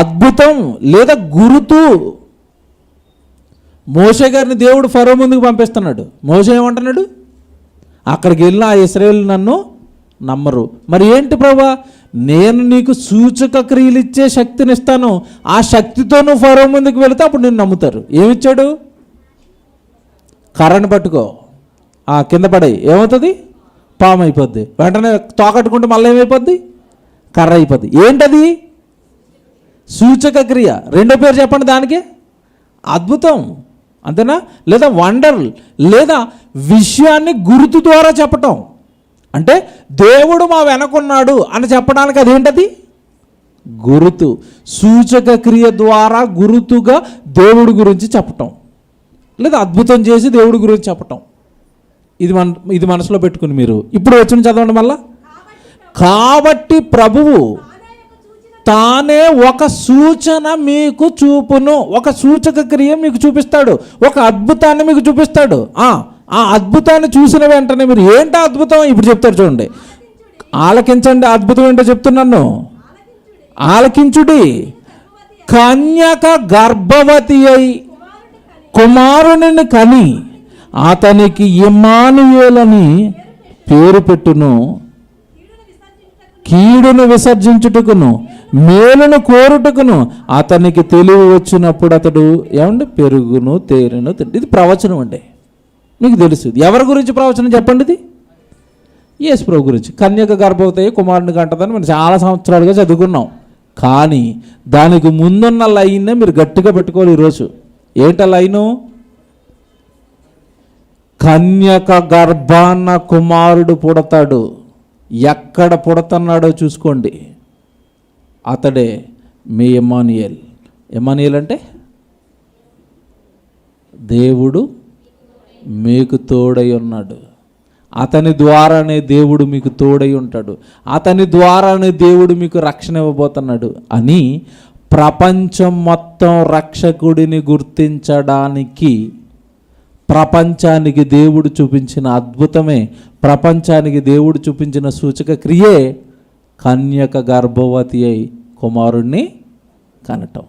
అద్భుతం లేదా గురుతు. మోషే గారిని దేవుడు ఫరో ముందుకు పంపిస్తున్నాడు. మోషే ఏమంటున్నాడు? అక్కడికి వెళ్ళిన ఆ ఇశ్రాయేలు నన్ను నమ్మరు. మరి ఏంటి ప్రభువా? నేను నీకు సూచక క్రియలు ఇచ్చే శక్తిని ఇస్తాను, ఆ శక్తితో నువ్వు ఫరో ముందుకు వెళితే అప్పుడు నేను నమ్ముతారు. ఏమిచ్చాడు? కర్రను పట్టుకో, ఆ కింద పడాయి, ఏమవుతుంది? పాము అయిపోద్ది. వెంటనే తోకట్టుకుంటే మళ్ళీ ఏమైపోద్ది? కర్ర అయిపోద్ది. ఏంటది? సూచక క్రియ. రెండో పేరు చెప్పండి దానికి. అద్భుతం, అంతేనా? లేదా వండర్, లేదా విషయాన్ని గుర్తు ద్వారా చెప్పటం. అంటే దేవుడు మా వెనకున్నాడు అని చెప్పడానికి అదేంటది? గురుతు. సూచక క్రియ ద్వారా గురుతుగా దేవుడి గురించి చెప్పటం, లేదా అద్భుతం చేసి దేవుడి గురించి చెప్పటం. ఇది మనసులో పెట్టుకుని మీరు ఇప్పుడు వచ్చిన చదవండి మళ్ళా. కాబట్టి ప్రభువు తానే ఒక సూచన మీకు చూపును. ఒక సూచక క్రియ మీకు చూపిస్తాడు, ఒక అద్భుతాన్ని మీకు చూపిస్తాడు. ఆ అద్భుతాన్ని చూసిన వెంటనే మీరు ఏంటో అద్భుతం ఇప్పుడు చెప్తారు చూడండి. ఆలకించండి, అద్భుతం ఏంటో చెప్తున్నాను. ఆలకించుడి. కన్యక గర్భవతి అయి కుమారుని కని అతనికి ఇమ్మానుయేలని పేరు పెట్టును. కీడును విసర్జించుటకును మేలును కోరుటకును అతనికి తెలివి వచ్చినప్పుడు అతడు ఏమండి పెరుగును తేరును. ఇది ప్రవచనం అండి, మీకు తెలుసు. ఎవరి గురించి ప్రవచనం చెప్పండి? ఇది యేసు ప్రభు గురించి. కన్యక గర్భవతి కుమారుని కంటదని మనం చాలా సంవత్సరాలుగా చదువుకున్నాం. కానీ దానికి ముందున్న లైన్నే మీరు గట్టిగా పెట్టుకోవాలి ఈరోజు. ఏంట లైను? కన్యక గర్భాన కుమారుడు పుడతాడు. ఎక్కడ పుడతన్నాడో చూసుకోండి. అతడే మీ ఇమ్మానుయేల్. ఇమ్మానుయేల్ అంటే దేవుడు మీకు తోడై ఉన్నాడు. అతని ద్వారానే దేవుడు మీకు తోడై ఉంటాడు. అతని ద్వారానే దేవుడు మీకు రక్షణ ఇవ్వబోతున్నాడు అని ప్రపంచం మొత్తం రక్షకుడిని గుర్తించడానికి ప్రపంచానికి దేవుడు చూపించిన అద్భుతమే, ప్రపంచానికి దేవుడు చూపించిన సూచక క్రియే కన్యక గర్భవతి అయి కుమారుణ్ణి కనటం.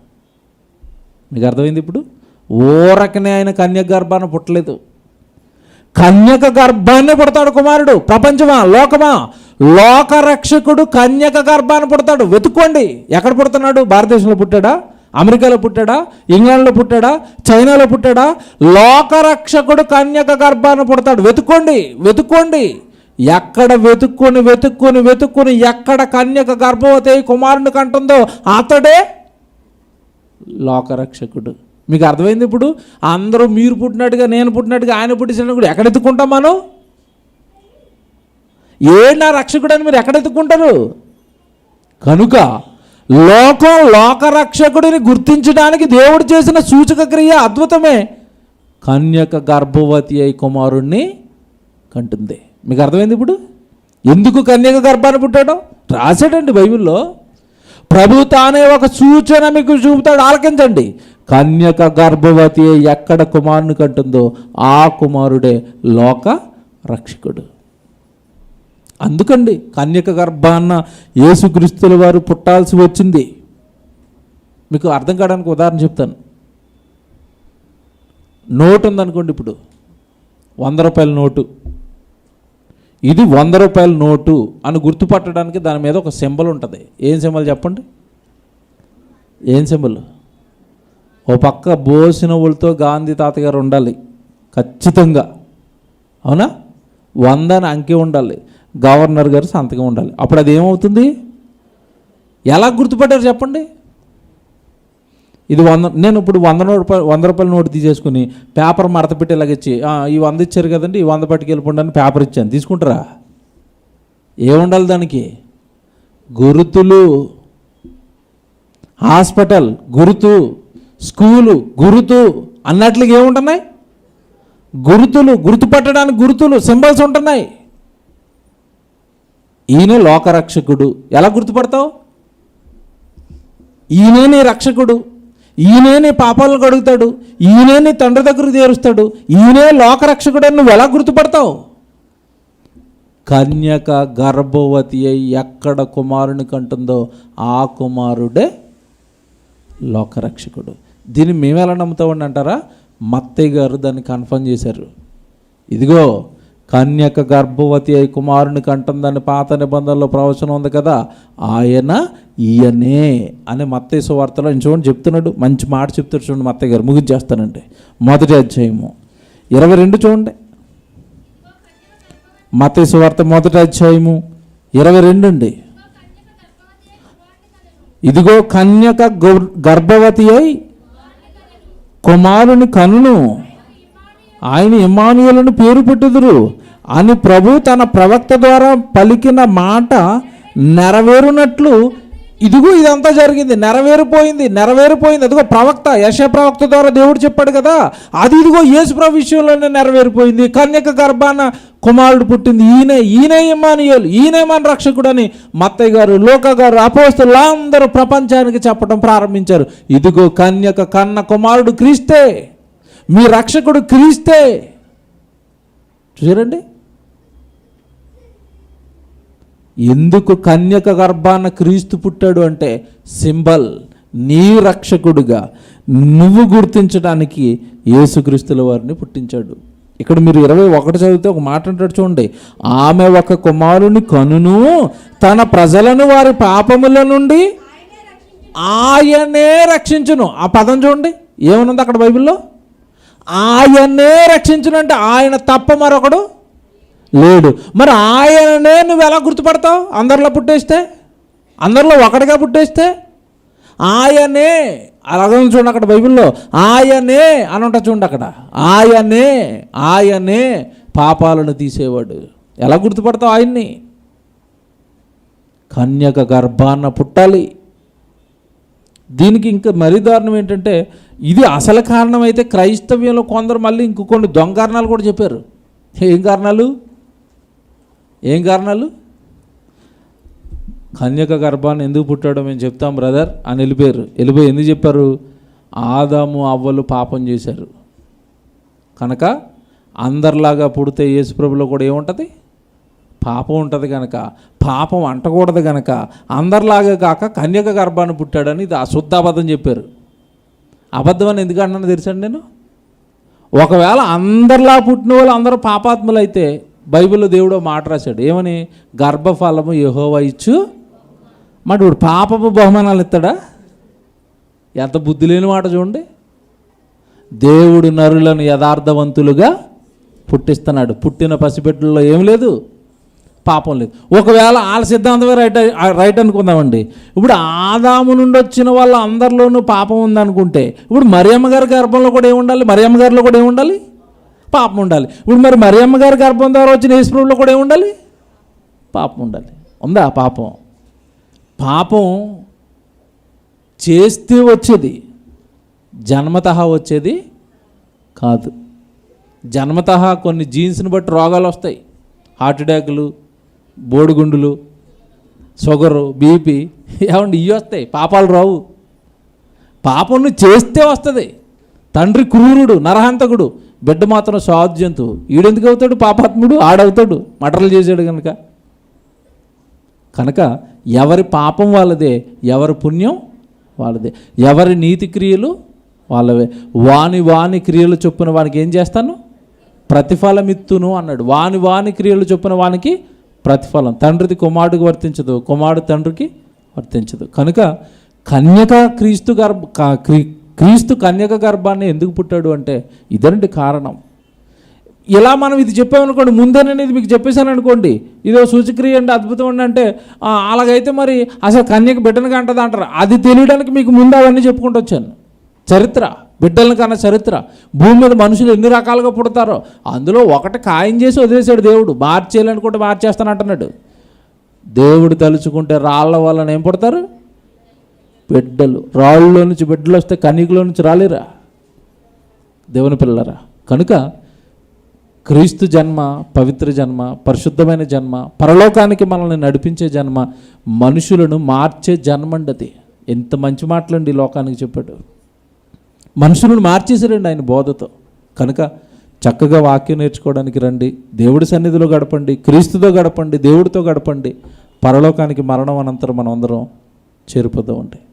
మీకు అర్థమైంది ఇప్పుడు? ఓరకనే ఆయన కన్యక గర్భాన్ని పుట్టలేదు. కన్యక గర్భాన్ని పుడతాడు కుమారుడు. ప్రపంచమా, లోకమా? లోకరక్షకుడు కన్యక గర్భాన్ని పుడతాడు. వెతుక్కోండి, ఎక్కడ పుడుతున్నాడు? భారతదేశంలో పుట్టాడా? అమెరికాలో పుట్టాడా? ఇంగ్లాండ్లో పుట్టాడా? చైనాలో పుట్టాడా? లోకరక్షకుడు కన్యక గర్భాన్ని పుడతాడు. వెతుక్కోండి. ఎక్కడ వెతుక్కొని ఎక్కడ కన్యక గర్భవతి కుమారుని కంటుందో అతడే లోకరక్షకుడు. మీకు అర్థమైంది ఇప్పుడు? అందరూ మీరు పుట్టినట్టుగా, నేను పుట్టినట్టుగా, ఆయన పుట్టిన కూడా ఎక్కడ ఎత్తుకుంటాం మనం? నా రక్షకుడు అని మీరు ఎక్కడ ఎత్తుకుంటారు? కనుక లోకరక్షకుడిని గుర్తించడానికి దేవుడు చేసిన సూచక క్రియ అద్భుతమే. కన్యక గర్భవతి అయి కుమారుణ్ణి కంటుంది. మీకు అర్థమైంది ఇప్పుడు? ఎందుకు కన్యక గర్భాన్ని పుట్టాడో రాశాడండి బైబిల్లో. ప్రభు తానే ఒక సూచన మీకు చూపుతాడు. ఆలకించండి. కన్యక గర్భవతి ఎక్కడ కుమారుని కంటుందో ఆ కుమారుడే లోక రక్షకుడు. అందుకండి కన్యక గర్భాన్న యేసుక్రీస్తుల వారు పుట్టాల్సి వచ్చింది. మీకు అర్థం కావడానికి ఉదాహరణ చెప్తాను. నోటు ఉందనుకోండి, ఇప్పుడు 100 రూపాయల నోటు. ఇది 100 రూపాయల నోటు అని గుర్తుపట్టడానికి దాని మీద ఒక సింబల్ ఉంటుంది. ఏం సింబల్ చెప్పండి? ఏం సింబల్? ఓ పక్క బోసినవులతో గాంధీ తాతగారు ఉండాలి ఖచ్చితంగా, అవునా? 100 అని అంకె ఉండాలి, గవర్నర్ గారు సంతకం ఉండాలి. అప్పుడు అది ఏమవుతుంది? ఎలా గుర్తుపట్టారు చెప్పండి? ఇది 100. నేను ఇప్పుడు 100 రూపాయల నోటు తీసేసుకుని పేపర్ మడత పెట్టి ఇలాగిచ్చి ఈ 100 ఇచ్చారు కదండి, ఈ 100 పట్టుకెళ్ళిపోండి అని పేపర్ ఇచ్చాను, తీసుకుంటారా? ఏముండాలి దానికి? గుర్తులు. హాస్పిటల్ గుర్తు, స్కూలు గుర్తు అన్నట్లుగా ఏముంటున్నాయి? గుర్తులు. గుర్తుపట్టడానికి గుర్తులు, సింబల్స్ ఉంటున్నాయి. ఈయనే లోకరక్షకుడు. ఎలా గుర్తుపడతావు? ఈయనే నీ రక్షకుడు, ఈయనే నీ పాపాలను కడుగుతాడు, ఈయనే నీ తండ్రి దగ్గరకు చేరుస్తాడు, ఈయనే లోకరక్షకుడు అని నువ్వు ఎలా గుర్తుపడతావు? కన్యక గర్భవతి అయి ఎక్కడ కుమారుని కంటుందో ఆ కుమారుడే లోకరక్షకుడు. దీన్ని మేము ఎలా నమ్ముతామని అంటారా? మత్తయ్య గారు దాన్ని కన్ఫర్మ్ చేశారు. ఇదిగో కన్యక గర్భవతి అయి కుమారుని కంటుందని పాత నిబంధనలో ప్రవచనం ఉంది కదా, ఆయన ఈయనే అని మత్తయి సువార్తలో చూడండి చెప్తున్నాడు. మంచి మాట చెప్తాడు చూడండి మత్తయ్య గారు. ముగించేస్తానండి. 1వ అధ్యాయము 22 చూడండి. మత్తయి సువార్త 1వ అధ్యాయము 22 అండి. ఇదిగో కన్యక గర్భవతి అయి కుమారుని కనును, ఆయన ఇమ్మానుయేలును పేరు పెట్టుదురు అని ప్రభు తన ప్రవక్త ద్వారా పలికిన మాట నెరవేరునట్లు ఇదిగో ఇదంతా జరిగింది, నెరవేరిపోయింది. అదిగో ప్రవక్త యెషయా ప్రవక్త ద్వారా దేవుడు చెప్పాడు కదా, అది ఇదిగో యేసు ప్రభు విషయంలోనే నెరవేరిపోయింది. కన్యక గర్భాన కుమారుడు పుట్టింది, ఈయనే ఇమ్మానుయేలు, ఈయనే మన రక్షకుడు అని మత్తయ్య గారు, లూకా గారు, అపోస్తలులు అందరూ ప్రపంచానికి చెప్పడం ప్రారంభించారు. ఇదిగో కన్యక కన్న కుమారుడు క్రీస్తే, మీ రక్షకుడు క్రీస్తే. చూడండి, ఎందుకు కన్యక గర్భాన క్రీస్తు పుట్టాడు అంటే సింబల్, నీ రక్షకుడుగా నువ్వు గుర్తించడానికి యేసుక్రీస్తుల వారిని పుట్టించాడు. ఇక్కడ మీరు 21 చదివితే ఒక మాట అంటాడు చూడండి, ఆమె ఒక కుమారుని కనును, తన ప్రజలను వారి పాపముల నుండి ఆయనే రక్షించును. ఆ పదం చూడండి ఏమనుంది అక్కడ బైబిల్లో. ఆయనే రక్షించును అంటే ఆయన తప్ప మరొకడు లేడు. మరి ఆయననే నువ్వు ఎలా గుర్తుపడతావు? అందరిలో పుట్టేస్తే, అందరిలో ఒకటిగా పుట్టేస్తే ఆయనే అలాగే చూడండి అక్కడ బైబిల్లో ఆయనే అని ఉంటా చూడండి అక్కడ. ఆయనే పాపాలను తీసేవాడు. ఎలా గుర్తుపడతావు ఆయన్ని? కన్యక గర్భాన పుట్టాలి. దీనికి ఇంకా మరీ దారుణం ఏంటంటే, ఇది అసలు కారణం అయితే క్రైస్తవ్యంలో కొందరు మళ్ళీ ఇంకొన్ని దొంగ కారణాలు కూడా చెప్పారు. ఏం కారణాలు? కన్యక గర్భాన్ని ఎందుకు పుట్టాడో మేము చెప్తాం బ్రదర్ అని వెళ్ళిపోయి ఎందుకు చెప్పారు? ఆదాము అవ్వలు పాపం చేశారు కనుక అందరిలాగా పుడితే యేసుప్రభులో కూడా ఏముంటుంది? పాపం ఉంటుంది కనుక, పాపం అంటకూడదు కనుక అందరిలాగా కాక కన్యక గర్భాన్ని పుట్టాడని ఇది అశుద్ధ అబద్ధం చెప్పారు. అబద్ధం అని ఎందుకు అన్నాను తెలుసండి నేను? ఒకవేళ అందరిలా పుట్టిన వాళ్ళు అందరూ పాపాత్ములు అయితే బైబిల్లో దేవుడు మాట రాశాడు ఏమని? గర్భఫలము యెహోవా ఇచ్చు. మరి ఇప్పుడు పాపపు బహుమానాలు ఇస్తాడా? ఎంత బుద్ధి లేని మాట చూడండి. దేవుడు నరులను యథార్థవంతులుగా పుట్టిస్తున్నాడు. పుట్టిన పసిబిడ్డల్లో ఏం లేదు, పాపం లేదు. ఒకవేళ వాళ్ళ సిద్ధాంతమే రైట్ అనుకుందామండి. ఇప్పుడు ఆదాము నుండి వచ్చిన వాళ్ళ అందరిలోనూ పాపం ఉందనుకుంటే ఇప్పుడు మరియమ్మ గారి గర్భంలో కూడా ఏముండాలి? మరియమ్మ గారిలో కూడా ఏముండాలి? పాపం ఉండాలి. ఇప్పుడు మరి మరియమ్మ గారి గర్భం ద్వారా వచ్చిన యేసుప్రభులో కూడా ఏముండాలి? పాపం ఉండాలి. ఉందా పాపం? పాపం చేస్తే వచ్చేది, జన్మతః వచ్చేది కాదు. జన్మతః కొన్ని జీన్స్ని బట్టి రోగాలు వస్తాయి. హార్ట్ అటాకులు, బోడిగుండులు, షుగరు, బీపీ ఏమండి ఇవి వస్తాయి. పాపాలు రావు. పాపం చేస్తే వస్తుంది. తండ్రి క్రూరుడు, నరహంతకుడు, బిడ్డ మాత్రం సాధ్యంతు. ఈడెందుకు అవుతాడు పాపాత్ముడు? ఆడవుతాడు, మటర్లు చేశాడు కనుక ఎవరి పాపం వాళ్ళదే, ఎవరి పుణ్యం వాళ్ళదే, ఎవరి నీతి క్రియలు వాళ్ళవే. వాని క్రియలు చొప్పున వానికి ఏం చేస్తాను? ప్రతిఫలం ఇత్తును అన్నాడు. వాని క్రియలు చొప్పున వానికి ప్రతిఫలం. తండ్రిది కుమారుడికి వర్తించదు, కుమారుడు తండ్రికి వర్తించదు. కనుక కన్యక క్రీస్తు కన్యక గర్భాన్ని ఎందుకు పుట్టాడు అంటే ఇదండి కారణం. ఇలా మనం ఇది చెప్పామనుకోండి, ముందే నేను ఇది మీకు చెప్పేశాను అనుకోండి, ఇదో సూచక్రియ అండి, అద్భుతం అండి అంటే అలాగైతే మరి అసలు కన్యక బిడ్డను కంటది అంటారు. అది తెలియడానికి మీకు ముందు అవన్నీ చెప్పుకుంటూ వచ్చాను. చరిత్ర, బిడ్డలను కన్నా చరిత్ర, భూమి మీద మనుషులు ఎన్ని రకాలుగా పుడతారో అందులో ఒకటి ఖాయం చేసి వదిలేశాడు దేవుడు. మార్చేయాలనుకుంటే మార్చేస్తానంటున్నాడు. దేవుడు తలుచుకుంటే రాళ్ళ వలన ఏం పుడతారు? బిడ్డలు. రాళ్ళలో నుంచి బిడ్డలు వస్తే కన్యకలో నుంచి రాలేరా దేవుని పిల్లరా? కనుక క్రీస్తు జన్మ పవిత్ర జన్మ, పరిశుద్ధమైన జన్మ, పరలోకానికి మనల్ని నడిపించే జన్మ, మనుషులను మార్చే జన్మ అండి అది. ఎంత మంచి మాటలండి లోకానికి చెప్పాడు. మనుషులను మార్చేసారండి ఆయన బోధతో. కనుక చక్కగా వాక్యం నేర్చుకోవడానికి రండి, దేవుడి సన్నిధిలో గడపండి, క్రీస్తుతో గడపండి, దేవుడితో గడపండి. పరలోకానికి మరణం అనంతరం మనం అందరం చేరిపోతూ ఉంటాయి.